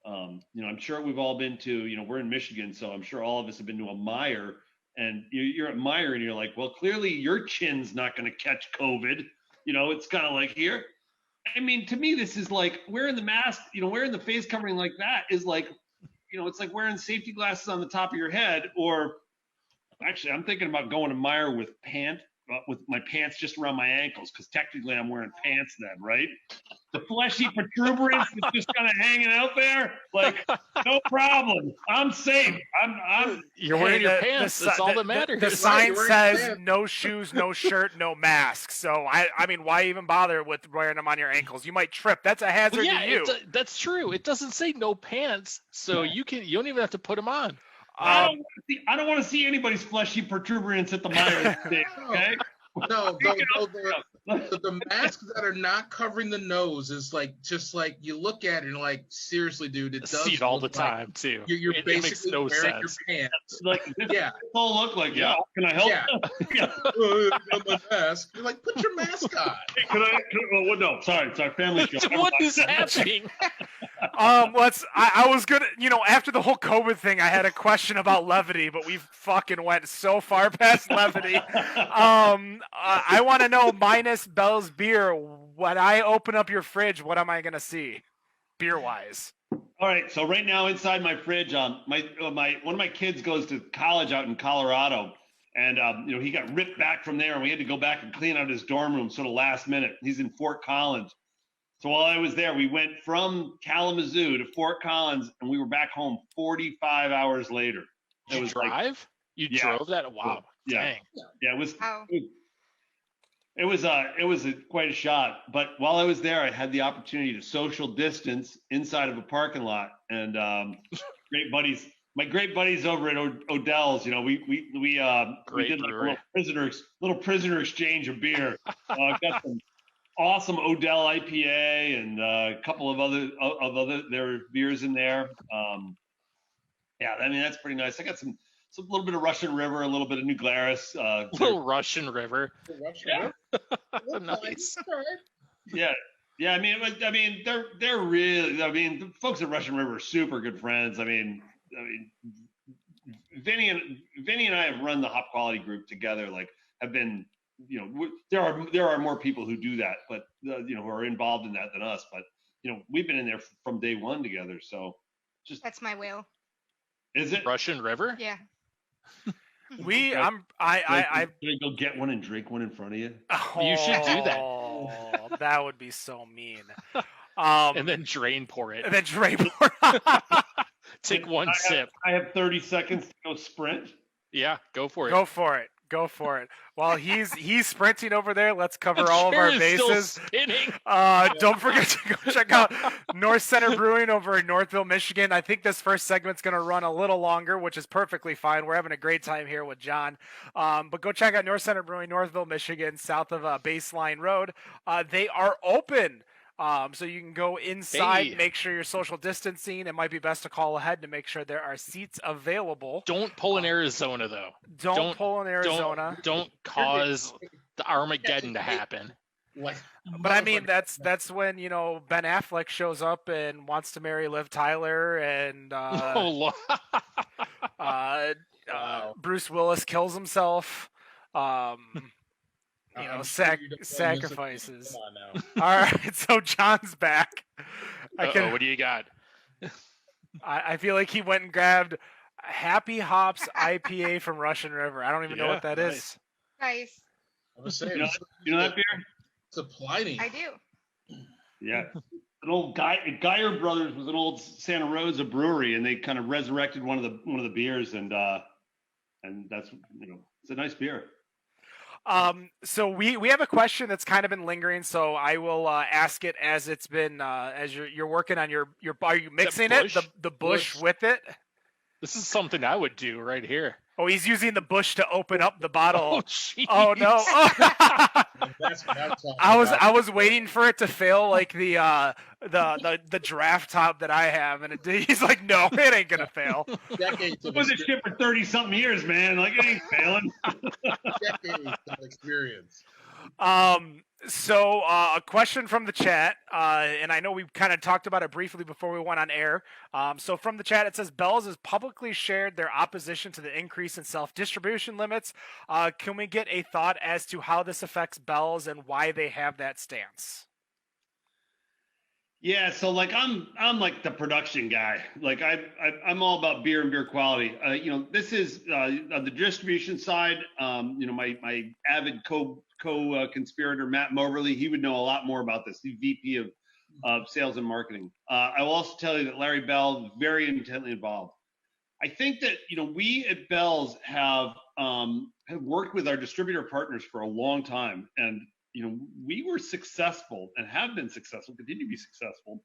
I'm sure we've all been to we're in Michigan, so I'm sure all of us have been to a Meijer. And you're at Meijer and you're like, well, clearly your chin's not going to catch COVID. It's kind of like here. I mean, to me, this is like wearing the mask, wearing the face covering like that is like, it's like wearing safety glasses on the top of your head. Or actually, I'm thinking about going to Meijer with my pants just around my ankles, because technically I'm wearing pants then, right? The fleshy protuberance is just kind of hanging out there, like no problem. I'm safe. You're wearing your pants. That's all that matters. The sign says no shoes, no shirt, no mask. So I mean, why even bother with wearing them on your ankles? You might trip. That's a hazard to you. That's true. It doesn't say no pants, so you don't even have to put them on. I don't want to see anybody's fleshy protuberance at the Myers stage. Okay. No, the masks that are not covering the nose is like just like you look at it and like seriously, dude, it I does see it all the look like time too. You're It makes basically no wearing sense. your pants. Like Yeah. this all look like. Yeah. Can I help? Yeah. Yeah. I got my mask. You're like, put your mask on. Hey, oh, no, sorry, it's our family show. What is happening? I was gonna, after the whole COVID thing, I had a question about levity, but we fucking went so far past levity. I want to know, minus Bell's beer, when I open up your fridge, what am I gonna see, beer wise? All right, so right now inside my fridge, one of my kids goes to college out in Colorado, and he got ripped back from there, and we had to go back and clean out his dorm room sort of last minute. He's in Fort Collins. So while I was there, we went from Kalamazoo to Fort Collins, and we were back home 45 hours later. Did you drive? You drove that? Wow. Yeah. Dang. Yeah, it was. Wow. It was quite a shot. But while I was there, I had the opportunity to social distance inside of a parking lot, and my great buddies over at Odell's. We did like a little prisoner exchange of beer. Got some awesome Odell IPA and a couple of other their beers in there. That's pretty nice. I got some little bit of Russian River, a little bit of New Glarus. Little Russian River. Nice. Yeah. I mean, they're really. I mean, the folks at Russian River are super good friends. I mean, Vinny and I have run the hop quality group together. Like, have been. There are more people who do that, but who are involved in that than us. But we've been in there from day one together. So That's my whale. Is it Russian River? Yeah. I'm gonna go get one and drink one in front of you. You should do that. Oh, that would be so mean. And then pour it. Take one sip. I have 30 seconds to go sprint. Yeah, go for it. Go for it. While he's sprinting over there, let's cover all of our bases. Don't forget to go check out North Center Brewing over in Northville, Michigan. I think this first segment's going to run a little longer, which is perfectly fine. We're having a great time here with John. But go check out North Center Brewing, Northville, Michigan, south of Baseline Road. They are open. So you can go inside, make sure you're social distancing. It might be best to call ahead to make sure there are seats available. Don't pull in Arizona, though. Don't pull in Arizona. Don't cause the Armageddon to happen. But I mean, that's when Ben Affleck shows up and wants to marry Liv Tyler, and Bruce Willis kills himself. Sacrifices. Come on now. All right, so John's back. What do you got? I feel like he went and grabbed Happy Hops IPA from Russian River. I don't even know what that is. Nice. I was saying, you know that beer? It's a Pliny. I do. Yeah. An old Geyer Brothers was an old Santa Rosa brewery, and they kind of resurrected one of the beers, and that's it's a nice beer. So we have a question that's kind of been lingering, so I will ask it as it's been as you're working on your are you mixing it the bush with it? This is something I would do right here. Oh, he's using the bush to open up the bottle. Oh no! That's I was waiting for it to fail like the draft top that I have, and he's like, no, it ain't gonna fail. Decades of Was it shit for 30-something years, man? Like, it ain't failing. decades of experience. So a question from the chat, and I know we kind of talked about it briefly before we went on air. So from the chat, it says Bell's has publicly shared their opposition to the increase in self-distribution limits. Can we get a thought as to how this affects Bell's and why they have that stance? Yeah, so like I'm like the production guy. Like I'm all about beer and beer quality. This is on the distribution side. My avid co-conspirator Matt Moberly, he would know a lot more about this. He's VP of sales and marketing. I will also tell you that Larry Bell is very intently involved. I think that we at Bell's have worked with our distributor partners for a long time, and we were successful and have been successful, continue to be successful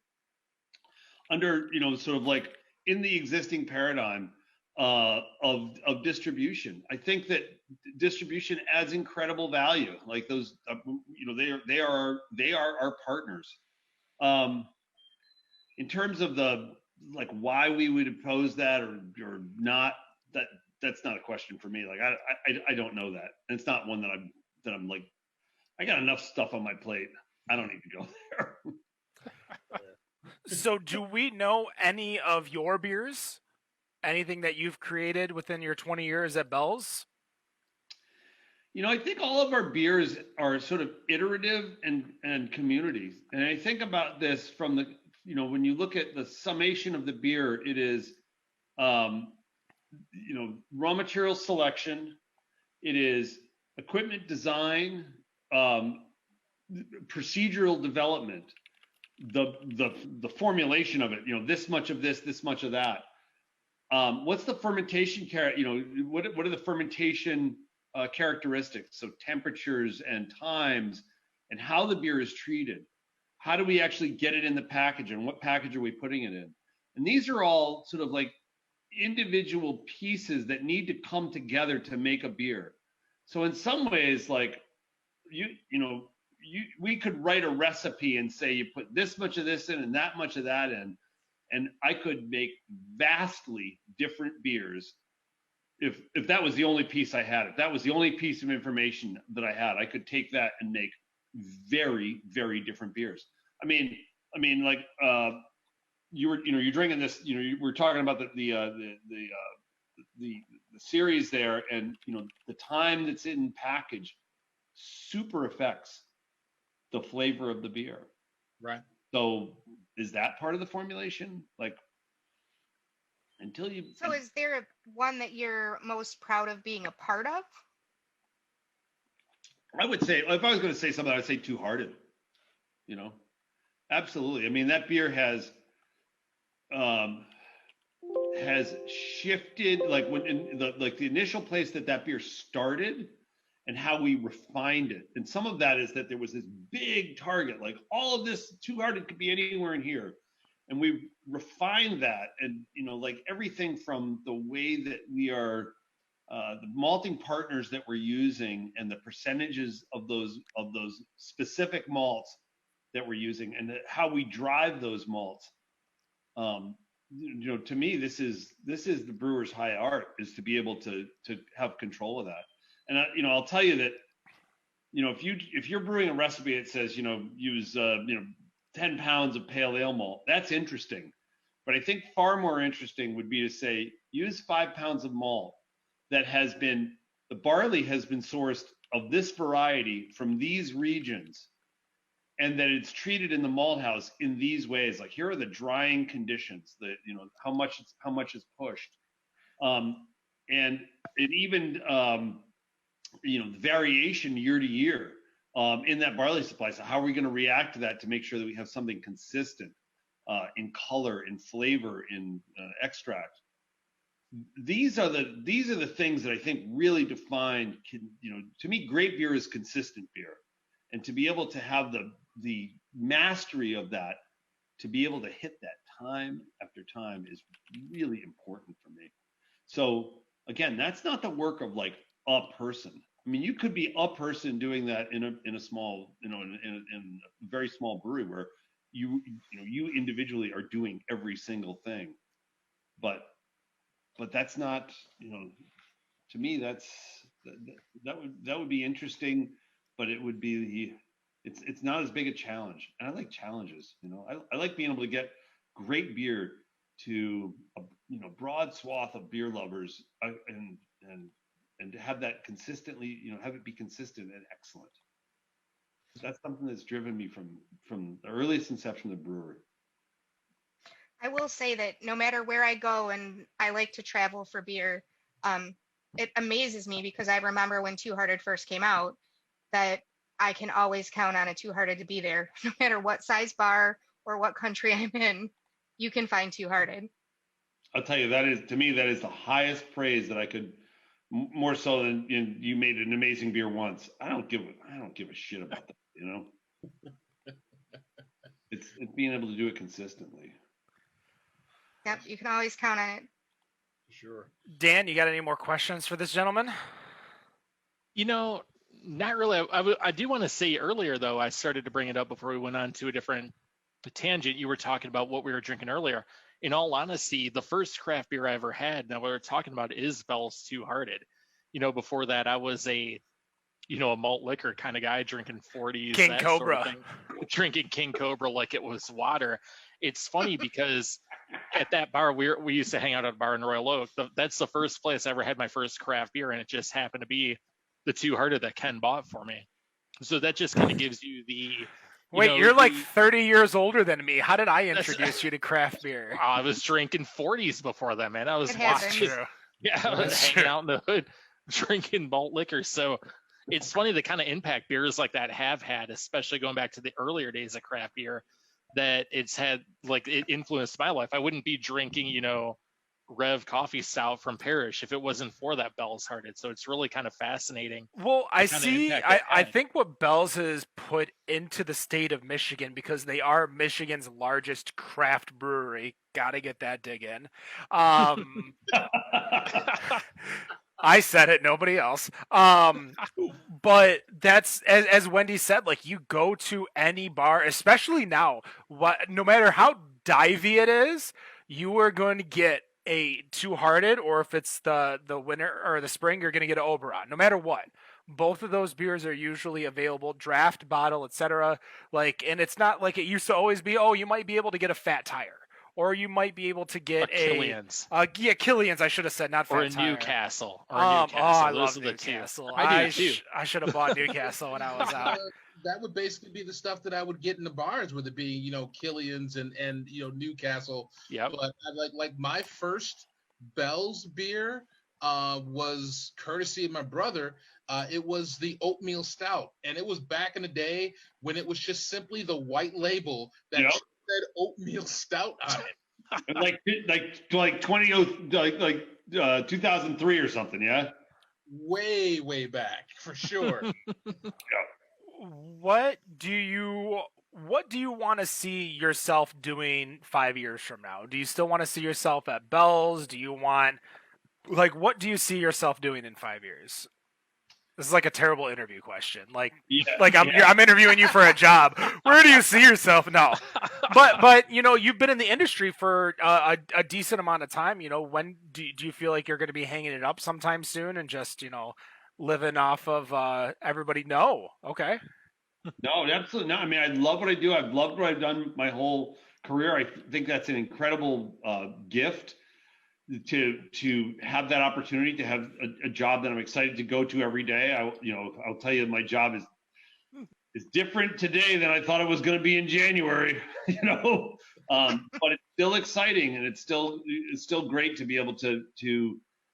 under, sort of like in the existing paradigm of distribution. I think that distribution adds incredible value. Like those, they are our partners. In terms of the like why we would oppose that or not, that's not a question for me. Like I don't know that. And it's not one that I'm like, I got enough stuff on my plate. I don't need to go there. So, do we know any of your beers? Anything that you've created within your 20 years at Bell's? I think all of our beers are sort of iterative and communities. And I think about this from the, when you look at the summation of the beer, it is, raw material selection. It is equipment design, procedural development, the formulation of it, this much of this much of that. What's the fermentation what are the fermentation characteristics? So temperatures and times and how the beer is treated. How do we actually get it in the package and what package are we putting it in? And these are all sort of like individual pieces that need to come together to make a beer. So in some ways, like we could write a recipe and say you put this much of this in and that much of that in, and I could make vastly different beers if that was the only piece I had. If that was the only piece of information that I had, I could take that and make very, very different beers. I mean, like you're drinking this. We're talking about the series there, and the time that's in package super affects the flavor of the beer. Right. So is that part of the formulation? Like until you. So is there one that you're most proud of being a part of? I would say, if I was going to say something, I'd say Two Hearted. Absolutely. I mean, that beer has shifted, like when in the initial place that beer started and how we refined it. And some of that is that there was this big target, like all of this Two Hearted could be anywhere in here. And we refined that, and like everything from the way that we are, the malting partners that we're using, and the percentages of those specific malts that we're using, and how we drive those malts. To me, this is the brewer's high art, is to be able to have control of that. And I'll tell you that, if you're brewing a recipe that says use 10 pounds of pale ale malt, that's interesting. But I think far more interesting would be to say, use 5 pounds of malt the barley has been sourced of this variety from these regions, and that it's treated in the malt house in these ways. Like, here are the drying conditions, that, how much is pushed. And it even, the variation year to year in that barley supply. So how are we going to react to that to make sure that we have something consistent in color, in flavor, in extract? These are the things that I think really define, to me, great beer is consistent beer. And to be able to have the mastery of that, to be able to hit that time after time, is really important for me. So again, that's not the work of like a person. I mean, you could be a person doing that in a small, in a very small brewery where you individually are doing every single thing. But that's not, to me, that would be interesting, but it would be it's not as big a challenge. And I like challenges. I like being able to get great beer to a broad swath of beer lovers, and to have that consistently, have it be consistent and excellent. That's something that's driven me from the earliest inception of the brewery. I will say that no matter where I go, and I like to travel for beer, it amazes me, because I remember when Two Hearted first came out, that I can always count on a Two Hearted to be there. No matter what size bar or what country I'm in, you can find Two Hearted. I'll tell you, to me, that is the highest praise that I could, more so than you made an amazing beer once. I don't give a shit about that. It's being able to do it consistently. Yep, you can always count on it. sure. Dan, you got any more questions for this gentleman? Not really. I do want to say earlier, though, I started to bring it up before we went on to a different tangent. You were talking about what we were drinking earlier. In all honesty, the first craft beer I ever had, now what we're talking about is Bell's Two Hearted. Before that, I was a malt liquor kind of guy, drinking 40s, King that Cobra. sort of thing, drinking King Cobra like it was water. It's funny because at that bar, we used to hang out at a bar in Royal Oak. That's the first place I ever had my first craft beer, and it just happened to be the Two Hearted that Ken bought for me. So that just kind of gives you the. Wait, you're like 30 years older than me. How did I introduce you to craft beer? I was drinking 40s before that, man. I was It happens. True. Yeah, I was That's hanging true. out in the hood drinking malt liquor. So it's funny the kind of impact beers like that have had, especially going back to the earlier days of craft beer, that it's had, like, it influenced my life. I wouldn't be drinking, Rev Coffee Stout from Parrish if it wasn't for that Bell's Hearted. So it's really kind of fascinating. Well, I kind of see. impact it I had. think what Bell's has put into the state of Michigan, because they are Michigan's largest craft brewery. Got to get that dig in. I said it, nobody else. But that's as Wendy said. Like, you go to any bar, especially now. No matter how divey it is, you are going to get a Two Hearted, or if it's the winter or the spring, you're going to get an Oberon. No matter what, both of those beers are usually available, draft, bottle, etc. Like, and it's not like it used to always be. Oh, you might be able to get a Fat Tire, or you might be able to get Killian's. Killian's. I should have said, not Fat Or a Tire. Newcastle. I Those love are the two. Newcastle. I do too. I should have bought Newcastle when I was out. That would basically be the stuff that I would get in the bars, with it being, Killian's and Newcastle. Yep. But like my first Bell's beer was courtesy of my brother. It was the oatmeal stout, and it was back in the day when it was just simply the white label that Yep. said oatmeal stout on it. like 2003 or something, yeah. Way back, for sure. What do you want to see yourself doing 5 years from now? Do you still want to see yourself at Bell's? Do you want, like, what do you see yourself doing in 5 years? This is like a terrible interview question. I'm interviewing you for a job. Where do you see yourself? No, but you've been in the industry for a decent amount of time. When do you feel like you're going to be hanging it up sometime soon and just living off of everybody? No, okay. No, absolutely not. I mean, I love what I do. I've loved what I've done my whole career. I think that's an incredible gift to have that opportunity to have a job that I'm excited to go to every day. I'll tell you, my job is different today than I thought it was going to be in January. But it's still exciting, and it's still great to be able to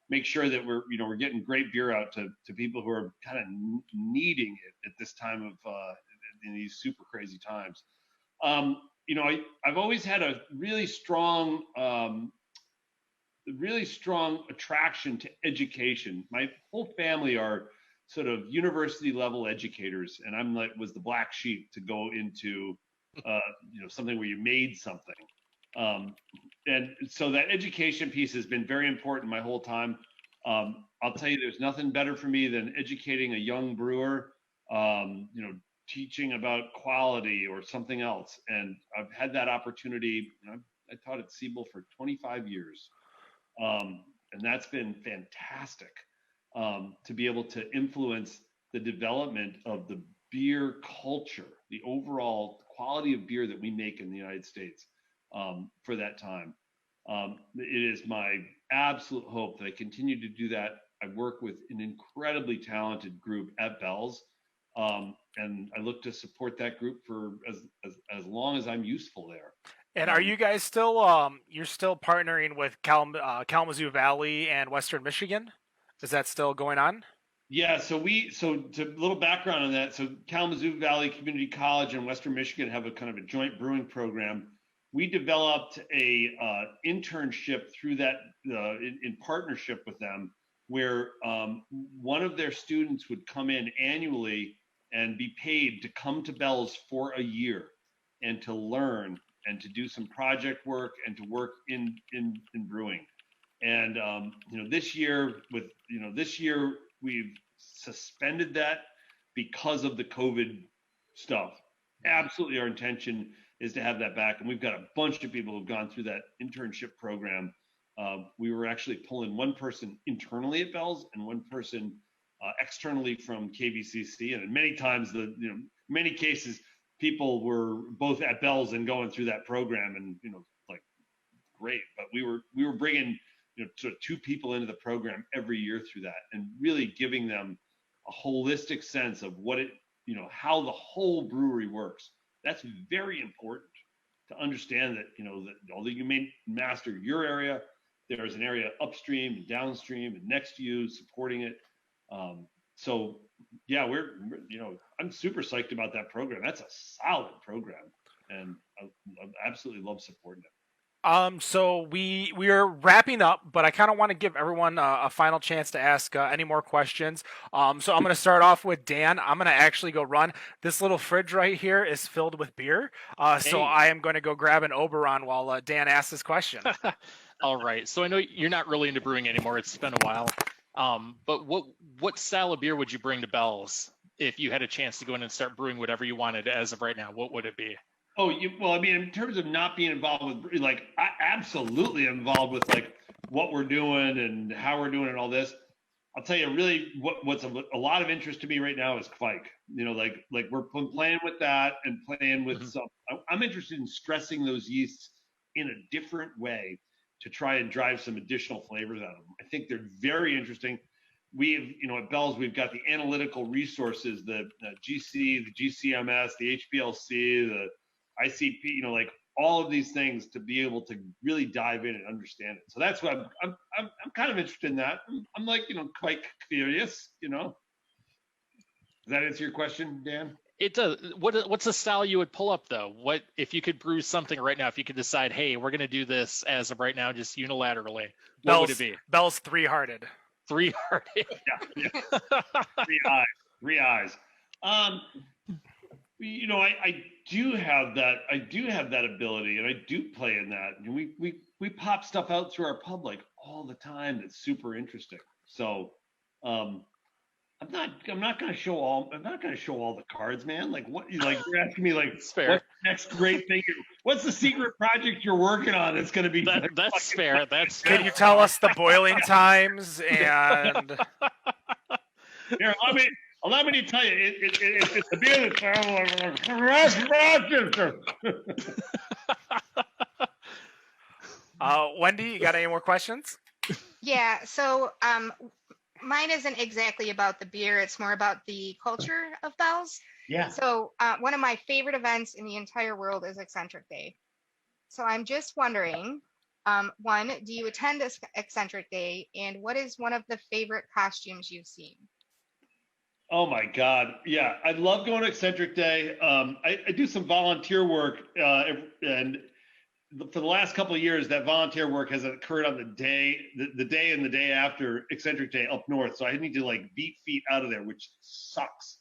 make sure that we're getting great beer out to people who are kind of needing it at this time of in these super crazy times. I've always had a really strong attraction to education. My whole family are sort of university level educators, and was the black sheep to go into something where you made something. And so that education piece has been very important my whole time. I'll tell you, there's nothing better for me than educating a young brewer, teaching about quality or something else. And I've had that opportunity. I taught at Siebel for 25 years. And that's been fantastic, to be able to influence the development of the beer culture, the overall quality of beer that we make in the United States, for that time. It is my absolute hope that I continue to do that. I work with an incredibly talented group at Bell's, and I look to support that group for as long as I'm useful there. And are you guys still you're still partnering with Kalamazoo Valley and Western Michigan? Is that still going on? Yeah, so to a little background on that. So Kalamazoo Valley Community College and Western Michigan have a kind of a joint brewing program. We developed a internship through that in partnership with them, where one of their students would come in annually and be paid to come to Bell's for a year and to learn and to do some project work and to work in brewing. And this year we've suspended that because of the COVID stuff. Absolutely, our intention is to have that back, and we've got a bunch of people who've gone through that internship program. We were actually pulling one person internally at Bell's and one person externally from KVCC, and in many cases, people were both at Bell's and going through that program, and great. But we were bringing sort of two people into the program every year through that, and really giving them a holistic sense of how the whole brewery works. That's very important to understand that, that although you may master your area, there's an area upstream and downstream and next to you supporting it. So yeah, I'm super psyched about that program. That's a solid program, and I absolutely love supporting it. So we are wrapping up, but I kind of want to give everyone a final chance to ask any more questions. So I'm going to start off with Dan. I'm going to actually go run. This little fridge right here is filled with beer. So I am going to go grab an Oberon while Dan asks this question. All right. So I know you're not really into brewing anymore. It's been a while. But what style of beer would you bring to Bell's if you had a chance to go in and start brewing whatever you wanted as of right now? What would it be? Oh, well, I mean, in terms of not being involved with, I absolutely am involved with what we're doing and how we're doing and all this. I'll tell you, really, what's a lot of interest to me right now is Kvike. We're playing with that and playing with some. I'm interested in stressing those yeasts in a different way to try and drive some additional flavors out of them. I think they're very interesting. We have, at Bell's, we've got the analytical resources, the GC, the GCMS, the HPLC, the ICP, all of these things to be able to really dive in and understand it. So that's what I'm kind of interested in that. I'm quite curious, Does that answer your question, Dan? It does. What's the style you would pull up though? What if you could brew something right now? If you could decide, hey, we're going to do this as of right now, just unilaterally, what would it be? Bell's Three-Hearted. Three-Hearted. Yeah. Three eyes. I do have that. I do have that ability, and I do play in that. And we pop stuff out through our pub all the time. That's super interesting. So, I'm not going to show all the cards, man. You're asking me what's the next great thing? What's the secret project you're working on? It's going to be that's fair. That's fair. Can you tell us the boiling times and? Here, allow me to tell you, it's a beer that's Wendy, you got any more questions? Yeah. So mine isn't exactly about the beer. It's more about the culture of Bell's. Yeah. So one of my favorite events in the entire world is Eccentric Day. So I'm just wondering, one, do you attend this Eccentric Day? And what is one of the favorite costumes you've seen? Oh my God. Yeah. I love going to Eccentric Day. I do some volunteer work, and for the last couple of years, that volunteer work has occurred on the day and the day after Eccentric Day up north. So I need to beat feet out of there, which sucks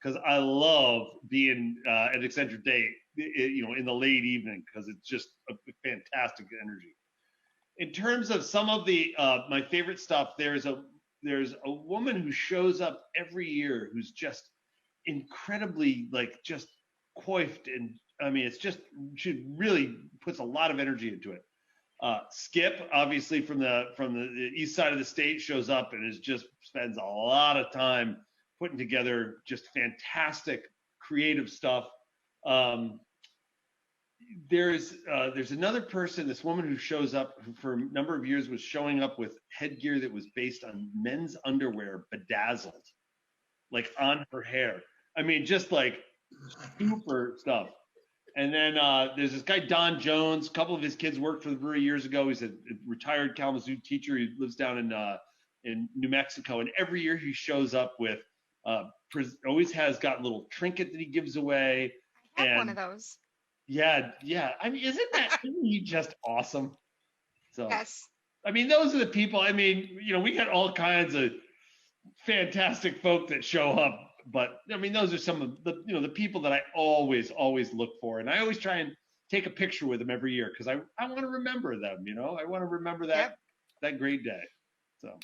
because I love being at Eccentric Day, in the late evening, because it's just a fantastic energy. In terms of some of the my favorite stuff, there's a woman who shows up every year who's just incredibly just coiffed, and I mean she really puts a lot of energy into it. Skip, obviously from the east side of the state, shows up and spends a lot of time putting together just fantastic creative stuff. There's another person, this woman who shows up, who for a number of years was showing up with headgear that was based on men's underwear bedazzled, on her hair. I mean, just super stuff. And then there's this guy, Don Jones. A couple of his kids worked for the brewery years ago. He's a retired Kalamazoo teacher. He lives down in New Mexico. And every year he shows up with, always has got a little trinket that he gives away. I have one of those. Yeah. I mean, isn't he just awesome? So, yes. I mean, those are the people. I mean, we got all kinds of fantastic folk that show up, but I mean, those are some of the, the people that I always look for. And I always try and take a picture with them every year because I want to remember them, I want to remember that. Yep. that great day. So,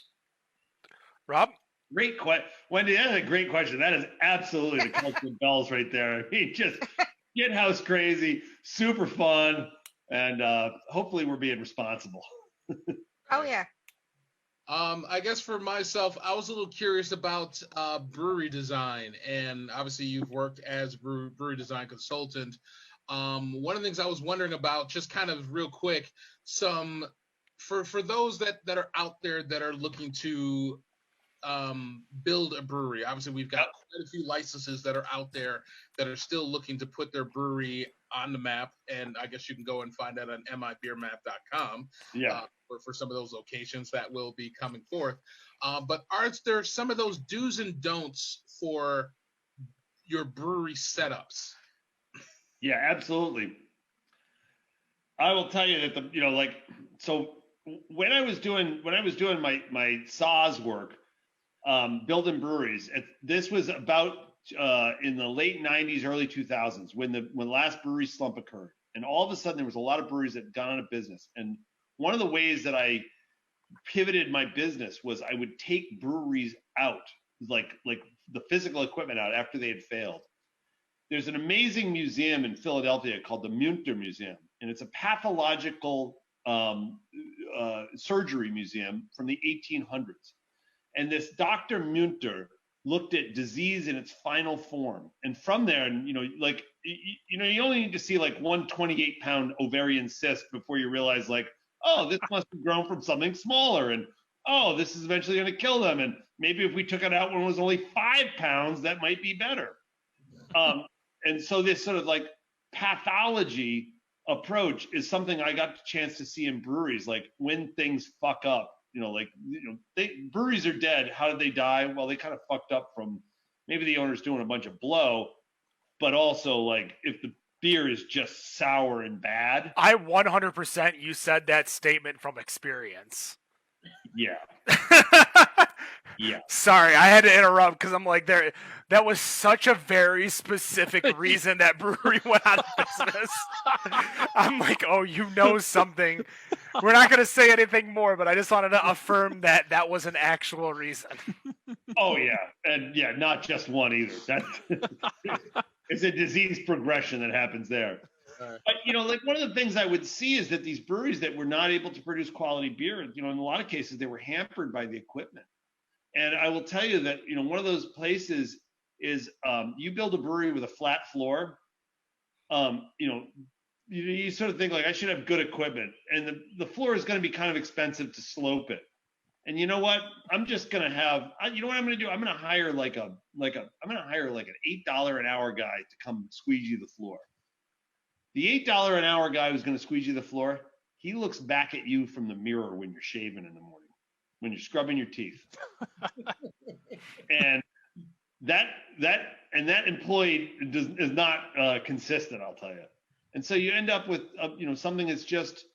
Rob? great question, Wendy. That's a great question. That is absolutely the culture of bells right there. I mean, just get house crazy, super fun, and hopefully we're being responsible. Oh yeah. I guess for myself, I was a little curious about brewery design, and obviously you've worked as brewery design consultant. One of the things I was wondering about, just kind of real quick, some for those that are out there that are looking to build a brewery. Obviously, we've got quite a few licenses that are out there that are still looking to put their brewery on the map, and I guess you can go and find that on mibeermap.com. Yeah. For some of those locations that will be coming forth. But are there some of those do's and don'ts for your brewery setups? Yeah, absolutely. I will tell you that so when I was doing my SAWS work, building breweries, this was about in the late 90s, early 2000s, when the last brewery slump occurred, and all of a sudden there was a lot of breweries that got out of business. And one of the ways that I pivoted my business was I would take breweries out, like the physical equipment out after they had failed. There's an amazing museum in Philadelphia called the Munter Museum, and it's a pathological surgery museum from the 1800s. And this Dr. Munter looked at disease in its final form, and from there, you only need to see like one 28-pound ovarian cyst before you realize, like, oh, this must have grown from something smaller, and oh, this is eventually going to kill them, and maybe if we took it out when it was only 5 pounds, that might be better. And so this sort of like pathology approach is something I got the chance to see in breweries, like when things fuck up. Breweries are dead. How did they die? Well, they kind of fucked up from maybe the owner's doing a bunch of blow, but also like if the beer is just sour and bad. I 100% you said that statement from experience. Yeah. Yeah. Sorry, I had to interrupt because I'm like, that was such a very specific reason that brewery went out of business. I'm like, oh, you know something. We're not going to say anything more, but I just wanted to affirm that that was an actual reason. Oh, yeah. And yeah, not just one either. It's a disease progression that happens there. But, like one of the things I would see is that these breweries that were not able to produce quality beer, in a lot of cases, they were hampered by the equipment. And I will tell you that, one of those places is you build a brewery with a flat floor, you sort of think like, I should have good equipment. And the floor is going to be kind of expensive to slope it. And you know what? I'm just going to have, you know what I'm going to do? I'm going to hire like an $8 an hour guy to come squeegee the floor. The $8 an hour guy who's going to squeegee the floor, he looks back at you from the mirror when you're shaving in the morning, when you're scrubbing your teeth. And that employee is not consistent, I'll tell you. And so you end up with something that's just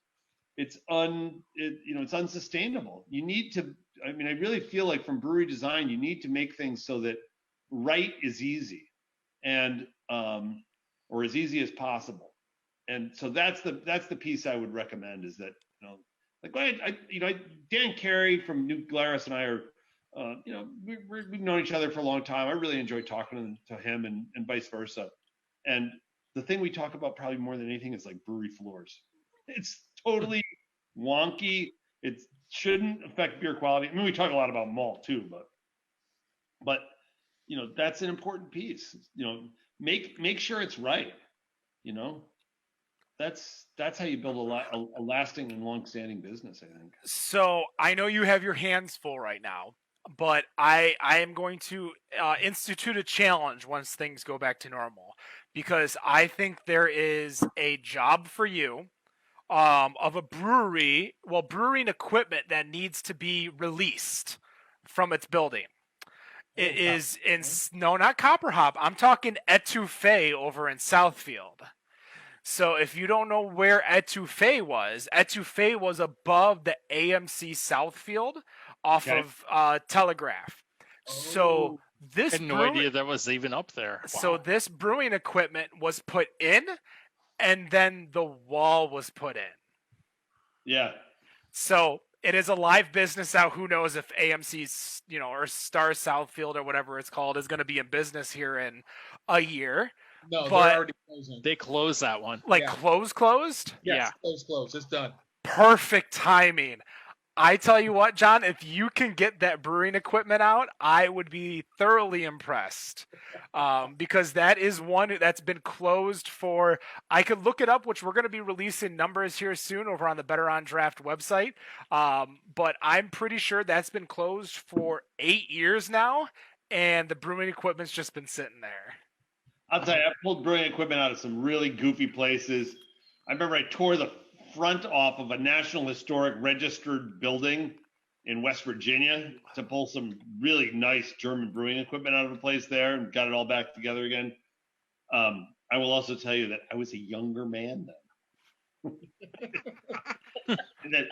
it's unsustainable. You need to. I really feel like from brewery design, you need to make things so that right is easy, and or as easy as possible. And so that's the piece I would recommend is that Dan Carey from New Glarus and I are we've known each other for a long time. I really enjoy talking to him and vice versa. And the thing we talk about probably more than anything is like brewery floors. It's totally wonky. It shouldn't affect beer quality. We talk a lot about malt too, but that's an important piece. Make sure it's right. That's how you build a lasting and long-standing business, I think. So I know you have your hands full right now, but I am going to institute a challenge once things go back to normal, because I think there is a job for you of a brewing equipment that needs to be released from its building. It is not Copper Hop. I'm talking Etouffee over in Southfield. So if you don't know where Etouffee was above the AMC Southfield off of Telegraph. So this I had no idea that was even up there. Wow. So this brewing equipment was put in, and then the wall was put in. Yeah. So It is a live business now. Who knows if AMC's, or Star Southfield or whatever it's called is going to be in business here in a year. No, But- they're already closing. They closed that one. Like Yeah. closed? Yes, close. It's done. Perfect timing. I tell you what, John, if you can get that brewing equipment out, I would be thoroughly impressed. Because that is one that's been closed for, I could look it up, which we're going to be releasing numbers here soon over on the Better on Draft website. But I'm pretty sure that's been closed for 8 years now, and the brewing equipment's just been sitting there. I'll tell you, I pulled brewing equipment out of some really goofy places. I remember I tore the front off of a National Historic Registered building in West Virginia to pull some really nice German brewing equipment out of a place there and got it all back together again. I will also tell you that I was a younger man then. And that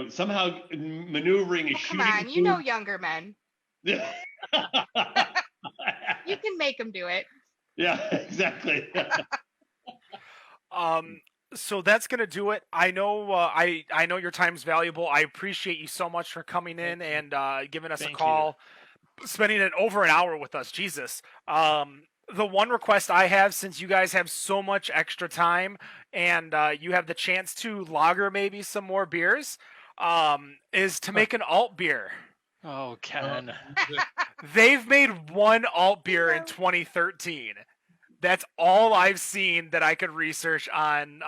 somehow maneuvering a Come shooting. on, you know younger men. You can make them do it. Yeah, exactly. So that's gonna do it. I know. I know your time's valuable. I appreciate you so much for coming in and giving us a call, spending over an hour with us. Jesus. The one request I have, since you guys have so much extra time and you have the chance to lager maybe some more beers, is to make an alt beer. Oh, Ken. They've made one alt beer in 2013. That's all I've seen that I could research on.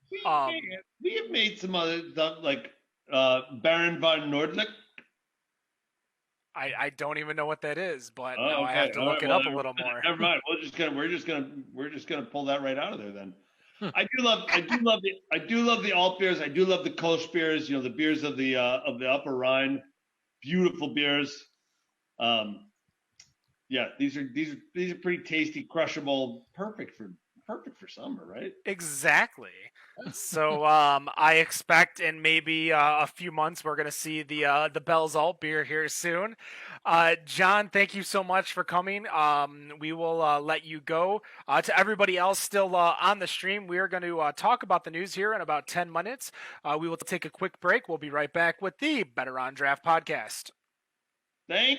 We have made some other stuff like Baron von Nordlicht. I don't even know what that is, but Oh, now I okay. have to All look right, it well, up a little more. Never mind. We're just gonna pull that right out of there then. I do love the alt beers. I do love the Kolsch beers. The beers of the Upper Rhine, beautiful beers. Yeah, these are pretty tasty, crushable, perfect for summer, right? Exactly. So I expect in maybe a few months we're going to see the Bell's Alt beer here soon. John, thank you so much for coming. We will let you go. To everybody else still on the stream, we are going to talk about the news here in about 10 minutes. We will take a quick break. We'll be right back with the Better on Draft podcast. Thank